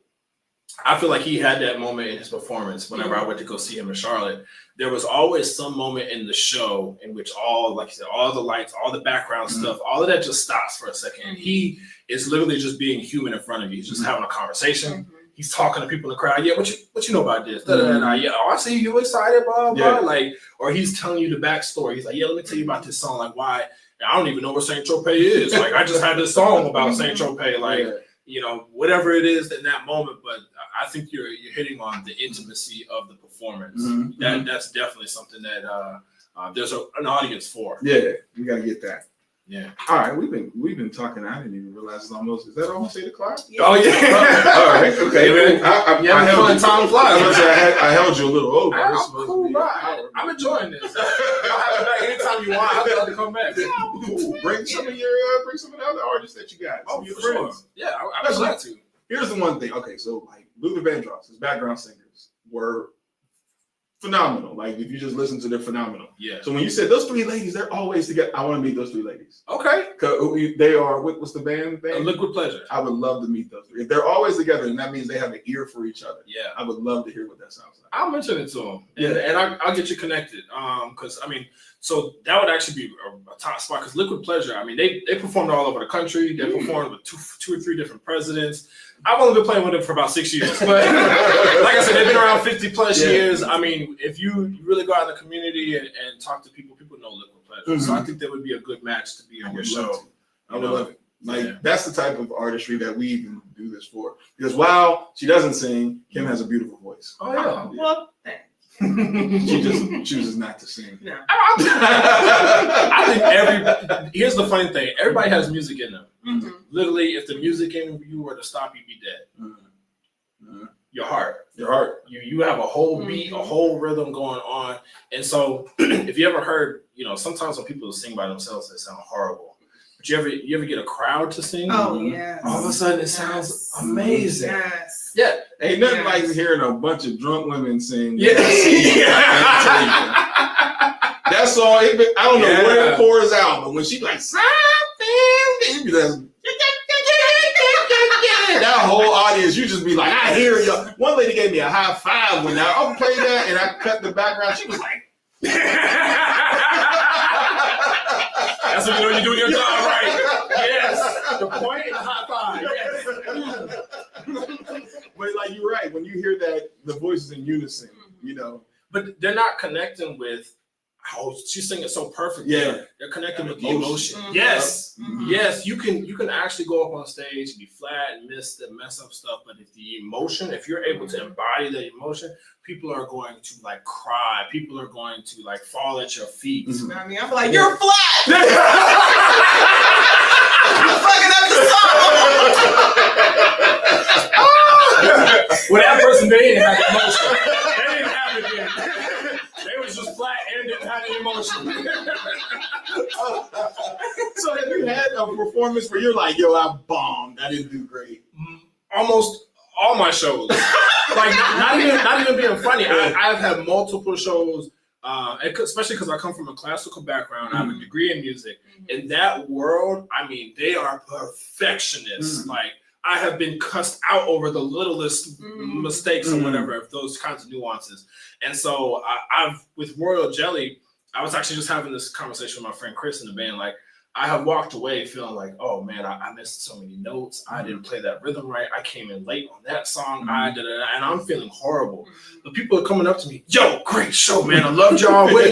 I feel like he had that moment in his performance whenever I went to go see him in Charlotte. There was always some moment in the show in which all, like you said, all the lights, all the background stuff, all of that just stops for a second. And he is literally just being human in front of you. He's just having a conversation. He's talking to people in the crowd. Yeah, what you know about this? Yeah, oh, I see you excited, blah, blah. Like, or he's telling you the backstory. He's like, yeah, let me tell you about this song. Like, why? I don't even know what Saint Tropez is. Like, I just had this song about Saint Tropez. Like, you know, whatever it is in that moment. But I think you're hitting on the intimacy of the performance. That's definitely something that there's an audience for. Yeah, we gotta get that. Yeah. All right, we've been talking. I didn't even realize it's almost. Is that almost 8 o'clock? Yeah. Oh yeah. All right. Okay. Yeah, man. Time flies. I held you a little over. I'm cool, I'm enjoying this. I'll have it back anytime you want. I'd love to come back. Cool. Bring some of the other artists that you got. Oh, for sure. Yeah, I'm glad to. Here's the one thing. Okay, so like Luther Vandross, his background singers were phenomenal. Like if you just listen to, they're phenomenal. Yeah. So when you said those 3 ladies, they're always together. I want to meet those 3 ladies. Okay. They are. What's the band? Liquid Pleasure. I would love to meet those 3. If they're always together, then that means they have an ear for each other. Yeah. I would love to hear what that sounds like. I'll mention it to them. And I'll get you connected. Because I mean, so that would actually be a top spot. Because Liquid Pleasure, I mean, they performed all over the country. They performed with 2 or 3 different presidents. I've only been playing with them for about 6 years, but like I said, they've been around 50 plus years. I mean, if you really go out in the community and talk to people know Liquid Pleasure. So I think that would be a good match to be on your show. I would love it. Like that's the type of artistry that we even do this for. Because while she doesn't sing, Kim has a beautiful voice. Oh yeah. Well, thanks. She just chooses not to sing. No. I think here's the funny thing. Everybody has music in them. Literally, if the music in you were to stop, you'd be dead. Your heart. You have a whole beat, a whole rhythm going on. And so if you ever heard, you know, sometimes when people sing by themselves, they sound horrible. But you ever get a crowd to sing? Oh, yes. All of a sudden, it sounds amazing. Yes. Yeah. Ain't nothing like hearing a bunch of drunk women sing. Yeah. That song, I don't know where it pours out, but when she like something, that whole audience, you just be like, I hear you. One lady gave me a high five when I played that, and I cut the background. She was like, that's when you know you're doing your job right. Yes, the point and the high five. Yes. But like you're right, when you hear that, the voices in unison, you know. But they're not connecting with, oh, she's singing so perfectly. Yeah, they're connecting with the emotion. Mm-hmm. Yes, Mm-hmm. yes, you can actually go up on stage and be flat and mess up stuff. But if the emotion, if you're able to embody the emotion, people are going to like cry. People are going to like fall at your feet. Mm-hmm. I mean, I'm like, you're flat. You're fucking up the song. Well, that person, they didn't have emotion. They didn't have it then. They was just flat and didn't have the emotion. So have you had a performance where you're like, yo, I bombed, I didn't do great? Almost all my shows. Like not even being funny. I've had multiple shows, especially because I come from a classical background. I have a degree in music. In that world, I mean, they are perfectionists. Like I have been cussed out over the littlest mistakes or whatever, of those kinds of nuances. And so I've with Royal Jelly, I was actually just having this conversation with my friend Chris in the band. Like I have walked away feeling like, oh man, I missed so many notes. I didn't play that rhythm right. I came in late on that song. And I'm feeling horrible. But people are coming up to me, yo, great show, man. I loved y'all. Where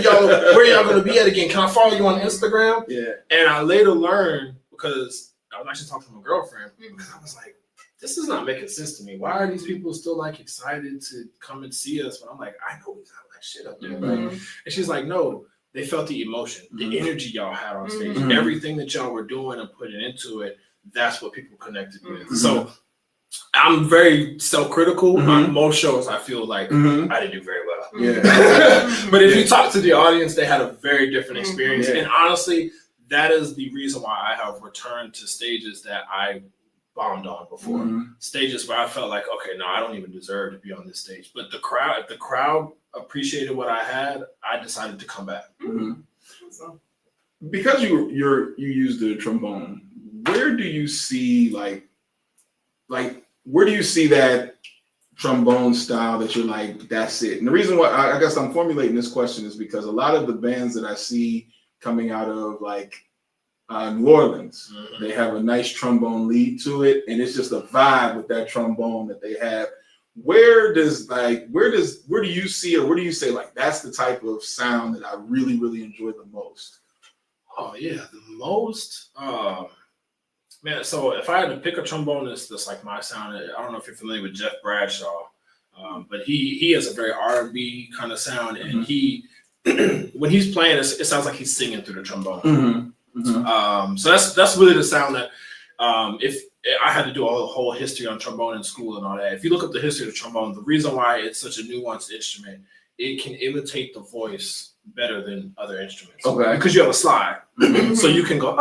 y'all gonna be at again? Can I follow you on Instagram? Yeah. And I later learned, because I was actually talking to my girlfriend, because I was like, this is not making sense to me. Why are these people still like excited to come and see us? But I'm like, I know we got that shit up there, right? And she's like, no, they felt the emotion, the energy y'all had on stage, everything that y'all were doing and putting into it. That's what people connected with. So I'm very self-critical. On most shows, I feel like I didn't do very well. Yeah. But if you talk to the audience, they had a very different experience. And honestly, that is the reason why I have returned to stages that I bombed on before. Stages where I felt like, okay, no, I don't even deserve to be on this stage. But the crowd appreciated what I had, I decided to come back. So, because you use the trombone, where do you see like where do you see that trombone style that you're like, that's it? And the reason why I guess I'm formulating this question is because a lot of the bands that I see coming out of like New Orleans, they have a nice trombone lead to it, and it's just a vibe with that trombone that they have. Where do you see, or where do you say like that's the type of sound that I really, really enjoy the most? Oh yeah, the most, man. So if I had to pick a trombonist that's like my sound, I don't know if you're familiar with Jeff Bradshaw, but he has a very R&B kind of sound, and he when he's playing, it sounds like he's singing through the trombone. So that's really the sound that if I had to do all the whole history on trombone in school and all that. If you look up the history of the trombone, the reason why it's such a nuanced instrument, it can imitate the voice better than other instruments. Okay. Because you have a slide. So you can go,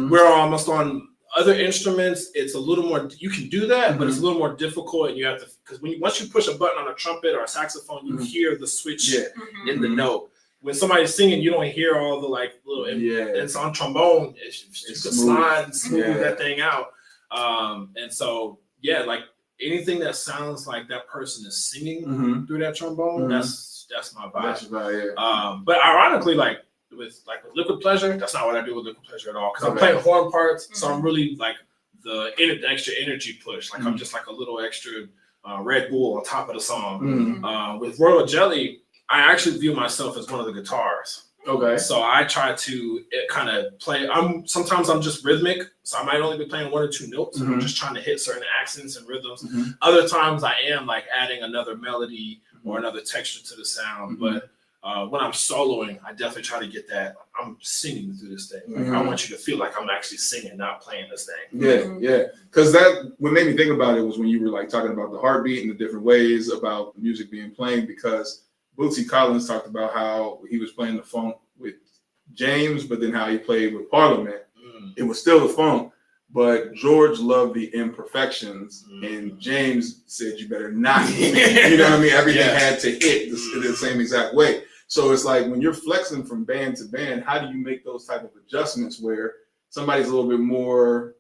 where almost on other instruments, it's a little more, you can do that, but it's a little more difficult, and you have to, because once you push a button on a trumpet or a saxophone, you hear the switch in the note. When somebody's singing, you don't hear all the like little. It's on trombone. It's slide and smooth that thing out. And so like anything that sounds like that person is singing through that trombone, that's my vibe. That's right. But ironically, like with Liquid Pleasure, that's not what I do with Liquid Pleasure at all. Because I'm playing horn parts, so I'm really like the extra energy push. Like I'm just like a little extra Red Bull on top of the song. With Royal Jelly, I actually view myself as one of the guitars. Okay. So I try to kind of play. Sometimes I'm just rhythmic, so I might only be playing one or two notes. And I'm just trying to hit certain accents and rhythms. Other times I am like adding another melody or another texture to the sound. But when I'm soloing, I definitely try to get that. I'm singing through this thing. Like, I want you to feel like I'm actually singing, not playing this thing. Yeah. Because that what made me think about it was when you were like talking about the heartbeat and the different ways about music being played, because Bootsy Collins talked about how he was playing the funk with James, but then how he played with Parliament. It was still the funk, but George loved the imperfections, and James said, you better not. You know what I mean? Everything had to hit the same exact way. So it's like when you're flexing from band to band, how do you make those type of adjustments where somebody's a little bit more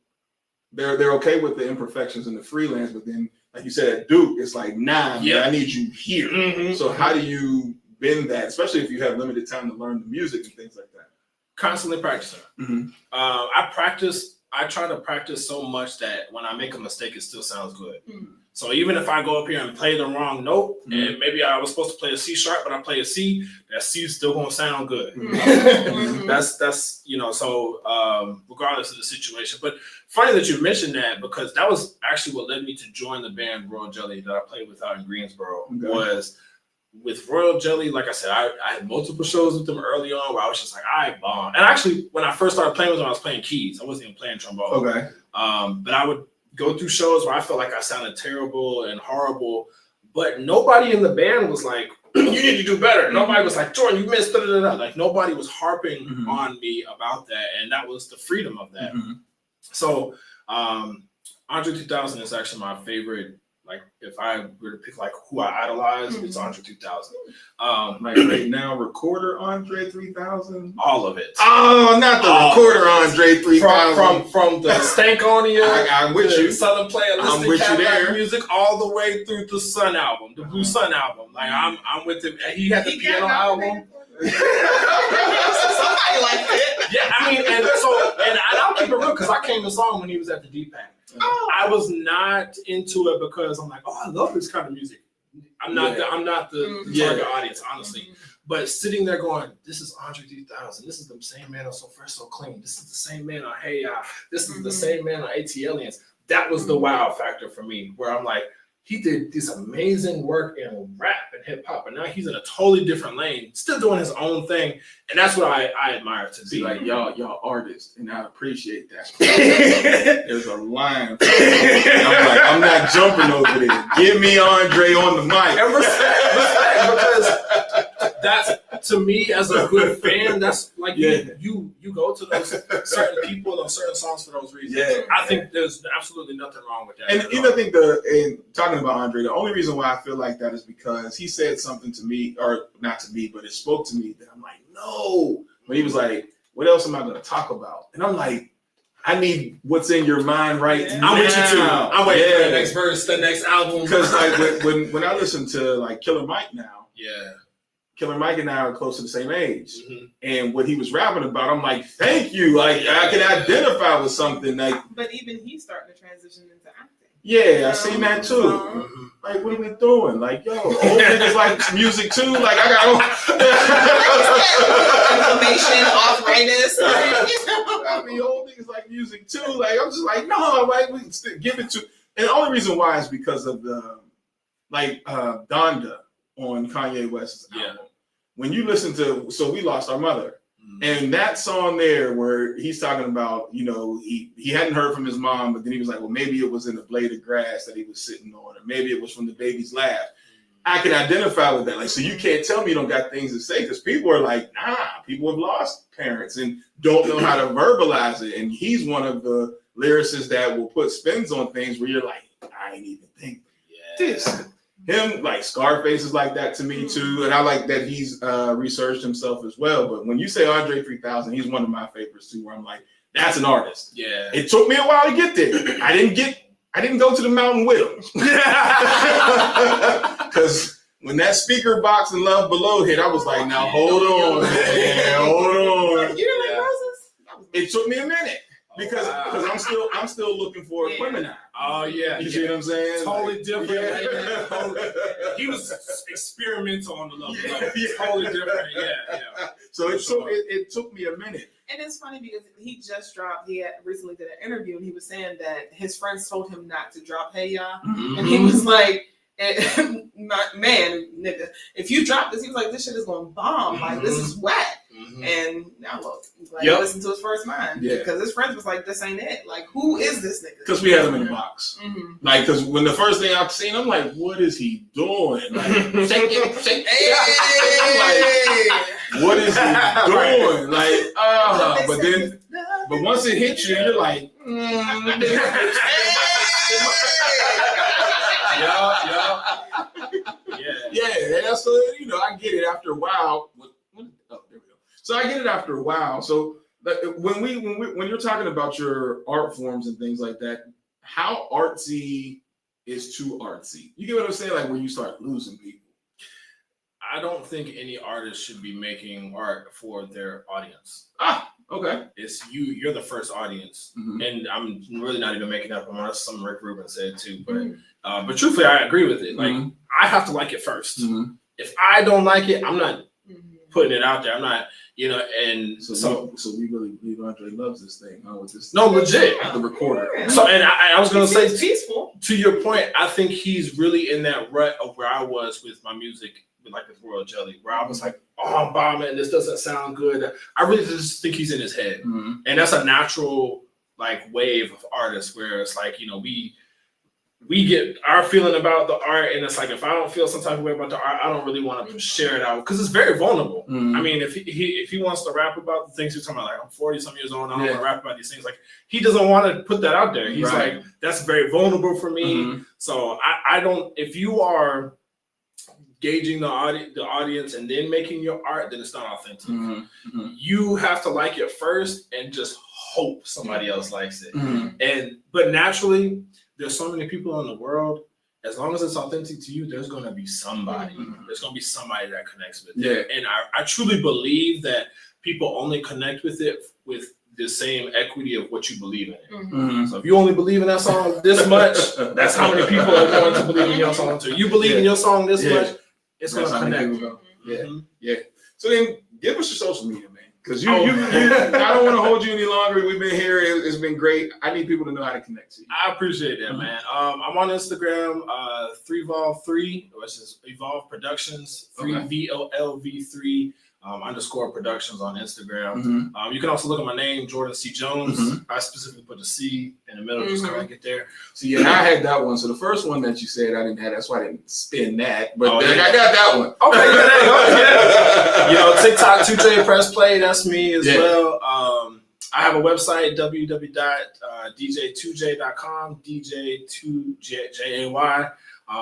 they're okay with the imperfections and the freelance, but then like you said at Duke, it's like, nah, man, I need you here. Mm-hmm. So how do you bend that, especially if you have limited time to learn the music and things like that? Constantly practicing. Mm-hmm. I try to practice so much that when I make a mistake, it still sounds good. Mm-hmm. So even if I go up here and play the wrong note, and maybe I was supposed to play a C sharp, but I play a C, that C is still gonna sound good. Mm-hmm. That's so regardless of the situation. But funny that you mentioned that, because that was actually what led me to join the band Royal Jelly that I played with out in Greensboro. Okay. Was with Royal Jelly, like I said, I had multiple shows with them early on where I was just like, I bomb. And actually, when I first started playing with them, I was playing keys. I wasn't even playing trombone. Okay. But I would go through shows where I felt like I sounded terrible and horrible, but nobody in the band was like, you need to do better. Nobody was like, Jordan, you missed, da-da-da-da. Like, nobody was harping on me about that, and that was the freedom of that. So, Andre 2000 is actually my favorite. Like, if I were to pick like who I idolize, it's Andre 2000. Like right now, recorder Andre 3000. All of it. Oh, not the recorder Andre 3000. From the Stankonia, I'm with you. Southern Playlist, I'm with you there. Music, all the way through the Sun album, the Blue Sun album. Like I'm with him. He had the piano album. Somebody liked it. Yeah, I mean, and I'll keep it real because I came to saw him when he was at the D-Pack. I was not into it because I'm like, I love this kind of music. I'm not the target audience, honestly. But sitting there going, this is Andre 3000. This is the same man on So Fresh, So Clean. This is the same man on Hey Ya. This is the same man on ATLiens. That was the wow factor for me, where I'm like, he did this amazing work in rap and hip hop, and now he's in a totally different lane, still doing his own thing, and that's what I admire to see. Like y'all artists, and I appreciate that. There's a line. I'm not jumping over there. Give me Andre on the mic. And respect, because that's, to me as a good fan, that's like you go to those certain people and certain songs for those reasons. Yeah. I think there's absolutely nothing wrong with that. And you know, I think in talking about Andre, the only reason why I feel like that is because he said something to me, or not to me, but it spoke to me that I'm like, no. But he was like, what else am I going to talk about? And I'm like, I need what's in your mind right now. I'm with you too. I'm waiting for the next verse, the next album. Because like when I listen to like Killer Mike now, Killer Mike and I are close to the same age. And what he was rapping about, I'm like, thank you. Like I can identify with something. Like, but even he's starting to transition into acting. Yeah, I seen that too. Like, what are we doing? Like, yo, old niggas like music too. Like, I got inflammation, arthritis. I mean, old niggas like music too. Like, I'm just like, no, like we can still give it to. And the only reason why is because of the Donda on Kanye West's album. When you listen to So We Lost Our Mother, and that song there where he's talking about, you know, he hadn't heard from his mom, but then he was like, well, maybe it was in the blade of grass that he was sitting on, or maybe it was from the baby's laugh. I can identify with that. Like, so you can't tell me you don't got things to say, because people are like, nah, people have lost parents and don't know how to verbalize it. And he's one of the lyricists that will put spins on things where you're like, I ain't even think this. Him, like Scarface is like that to me too, and I like that he's researched himself as well. But when you say Andre 3000, he's one of my favorites too, where I'm like, that's an artist. Yeah. It took me a while to get there. I didn't go to the mountain with him. Because when that speaker box and Love Below hit, I was like, now hold on, man, hold on. You didn't like Roses? It took me a minute. Because I'm still looking for Equimini. Oh yeah, you see what I'm saying? Totally different. Yeah. He was experimental on the level. Totally different. Yeah. So it took me a minute. And it's funny because he had recently did an interview and he was saying that his friends told him not to drop Hey Ya, and he was like, man, nigga, if you drop this, he was like, this shit is going to bomb. Like, this is whack. And now look, like, listen to his first mind. Because his friends was like, this ain't it. Like, who is this nigga? Because we had him in the box. Like, because when the first thing I've seen, I'm like, what is he doing? Like, shake it. I'm like, what is he doing? Like, but once it hits you, you're like, Yeah. So, you know, I get it after a while. So I get it after a while. So When you're talking about your art forms and things like that, how artsy is too artsy? You get what I'm saying? Like when you start losing people. I don't think any artist should be making art for their audience. Okay. It's you're the first audience. And I'm really not even making up on some Rick Rubin said too. But truthfully, I agree with it. Like I have to like it first. If I don't like it, I'm not putting it out there. I'm not, and so we really believe Andre loves this thing, huh? With this legit. The recorder. So and I was gonna say peaceful. To your point, I think he's really in that rut of where I was with my music. Like with Royal Jelly, where I was like, oh, I'm bombing, this doesn't sound good. I really just think he's in his head. And that's a natural like wave of artists where it's like, we get our feeling about the art, and it's like if I don't feel some type of way about the art, I don't really want to share it out because it's very vulnerable. I mean, if he wants to rap about the things you're talking about, like I'm 40 some years old, and I don't want to rap about these things. Like he doesn't want to put that out there. He's like, that's very vulnerable for me. So I don't. If you are gauging the audience and then making your art, then it's not authentic. You have to like it first and just hope somebody else likes it. But naturally, there's so many people in the world. As long as it's authentic to you, there's going to be somebody. There's going to be somebody that connects with it. And I truly believe that people only connect with it with the same equity of what you believe in it. So if you only believe in that song this much, that's how many people are going to believe in your song too. You believe in your song this much, it's going to connect. So then give us your social media, man. Because I don't want to hold you any longer. We've been here. It's been great. I need people to know how to connect to you. I appreciate that, man. I'm on Instagram, 3Volve3, which is Evolve Productions, 3VOLV3 _ productions on Instagram. You can also look at my name, Jordan C. Jones. I specifically put the C in the middle just so I get there. So I had that one. So the first one that you said I didn't have, that's why I didn't spin that. But I got that one. Okay, TikTok 2J Press Play, that's me as well. I have a website, www.dj2j.com, DJ2JAY.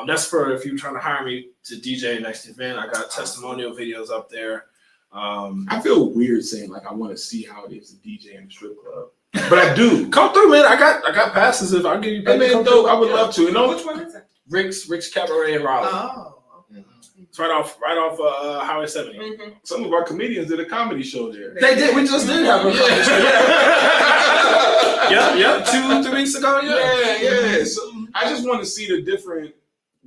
That's for if you're trying to hire me to DJ next event. I got testimonial videos up there. I feel weird saying like I want to see how it is to DJ in a strip club, but I do. Come through, man. I got passes. If I'll give you. Hey, man, dope. I would love to. Which one is it? Rick's Cabaret in Raleigh. Oh. It's right off Highway 70. Some of our comedians did a comedy show there. They did. We just did have a comedy show. Yep. 2-3 weeks ago. Yeah. So I just want to see the different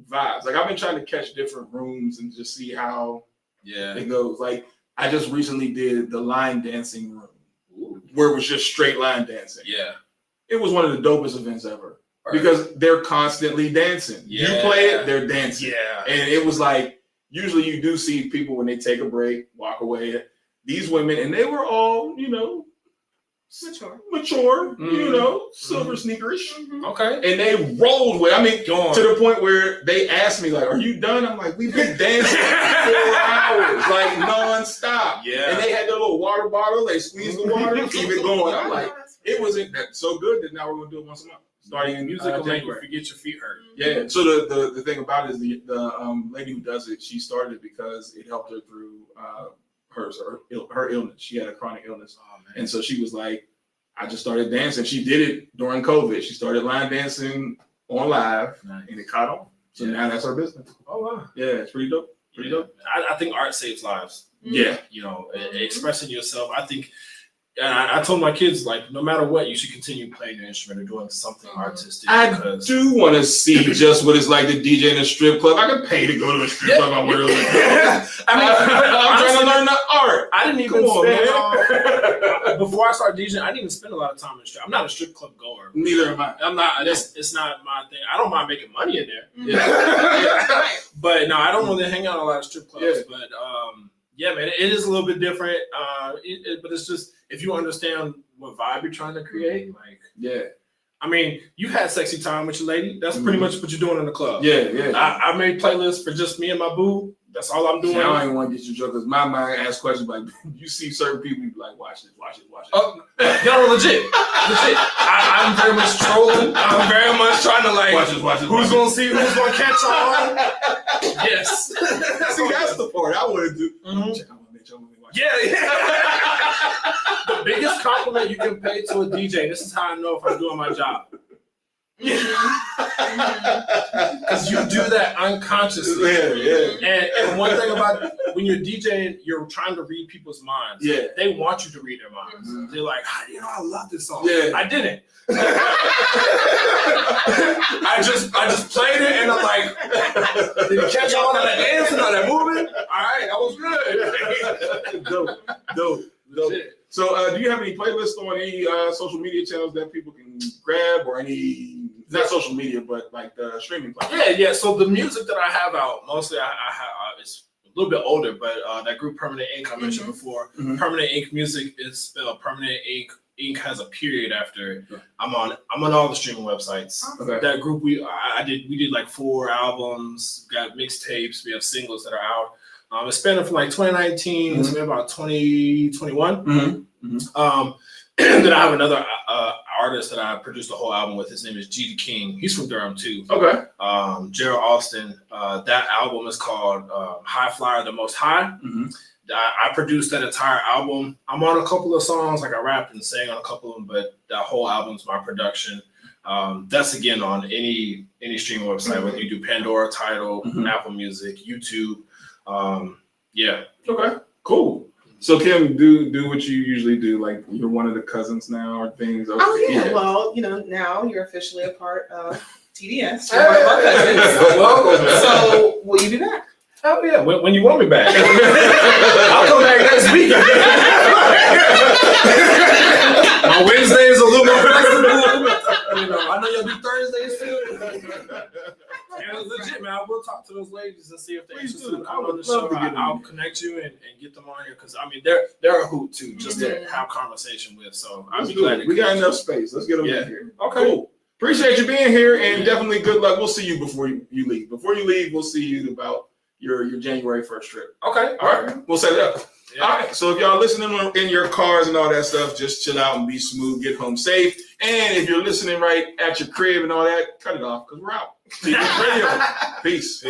vibes. Like I've been trying to catch different rooms and just see how it goes. Like I just recently did the line dancing room, where it was just straight line dancing. It was one of the dopest events ever because they're constantly dancing. You play it, they're dancing. And it was like, usually you do see people when they take a break, walk away. These women, and they were all, mature, silver sneakerish. Okay. And they rolled with, to the point where they asked me, like, are you done? I'm like, we've been dancing for 4 hours, like nonstop. And they had their little water bottle, they squeezed the water, keep it going. I'm like, it wasn't so good that now we're going to do it once a month. Starting in music will make you forget your feet hurt. So the thing about it is the lady who does it, she started it because it helped her through her illness. She had a chronic illness. And so she was like, I just started dancing. She did it during COVID. She started line dancing on live and it caught on. So now that's her business. Oh, wow. Yeah, it's pretty dope. I think art saves lives. Expressing yourself. I think, and I told my kids, like, no matter what, you should continue playing your instrument or doing something artistic. I do want to see just what it's like to DJ in a strip club. I could pay to go to a strip club. I'm really I'm trying to learn the art. I didn't even before I started DJing, I didn't even spend a lot of time in the strip. I'm not a strip club goer. Neither am I. I'm not. It's not my thing. I don't mind making money in there. But no, I don't really hang out in a lot of strip clubs. But man, it is a little bit different. But it's just, if you understand what vibe you're trying to create, you had sexy time with your lady. That's pretty much what you're doing in the club. I made playlists for just me and my boo. That's all I'm doing. I don't even want to get you drunk because my mind asks questions like, you see certain people, you be like, watch this. No, legit. I'm very much trolling. I'm very much trying to watch this. Who's going to see? Who's going to catch on? Yes. See, that's the part I want to do. The biggest compliment you can pay to a DJ. This is how I know if I'm doing my job. Because you do that unconsciously. And one thing about when you're DJing, you're trying to read people's minds. Yeah. They want you to read their minds. They're like, I love this song. Yeah. I didn't. I just played it and I'm like, did you catch on that dancing or that moving? All right, that was good. Dope. So, do you have any playlists on any social media channels that people can grab, or any, not social media, but like the streaming platforms? Yeah. So the music that I have out, mostly I have, it's a little bit older, but that group Permanent Ink I mentioned before. Permanent Ink music is spelled Permanent Ink. Ink has a period after it. I'm on all the streaming websites. Okay. That group we did like 4 albums, got mixtapes, we have singles that are out. It's spanning from like 2019 to maybe about 2021. Then I have another artist that I produced a whole album with. His name is G the King. He's from Durham too. Okay. Gerald Austin. That album is called High Flyer, the Most High. I produced that entire album. I'm on a couple of songs, like I rapped and sang on a couple of them, but that whole album's my production. That's again on any streaming website, whether you do Pandora, Tidal, Apple Music, YouTube. Yeah. Okay. Cool. So Kim, do what you usually do. Like you're one of the cousins now, or things. Okay. Oh yeah. Well, now you're officially a part of TDS. You're one of our cousins. So will you be back? Oh yeah, when you want me back. I'll come back next week. My Wednesday is a little more flexible. I know you'll do Thursdays too. Yeah, legit, man. I will talk to those ladies and see if they're interested in coming on the show. I'll connect you and get them on here because I mean they're a hoot too, just to have conversation with. So I'll be glad. We got enough space. Let's get them in here. Okay. Cool. Appreciate you being here, and definitely good luck. We'll see you before you leave. Before you leave, we'll see you about your January 1st trip. Okay. All right. We'll set it up. Yeah. All right. So if y'all listening in your cars and all that stuff, just chill out and be smooth. Get home safe. And if you're listening right at your crib and all that, cut it off because we're out. TDS Radio. Peace.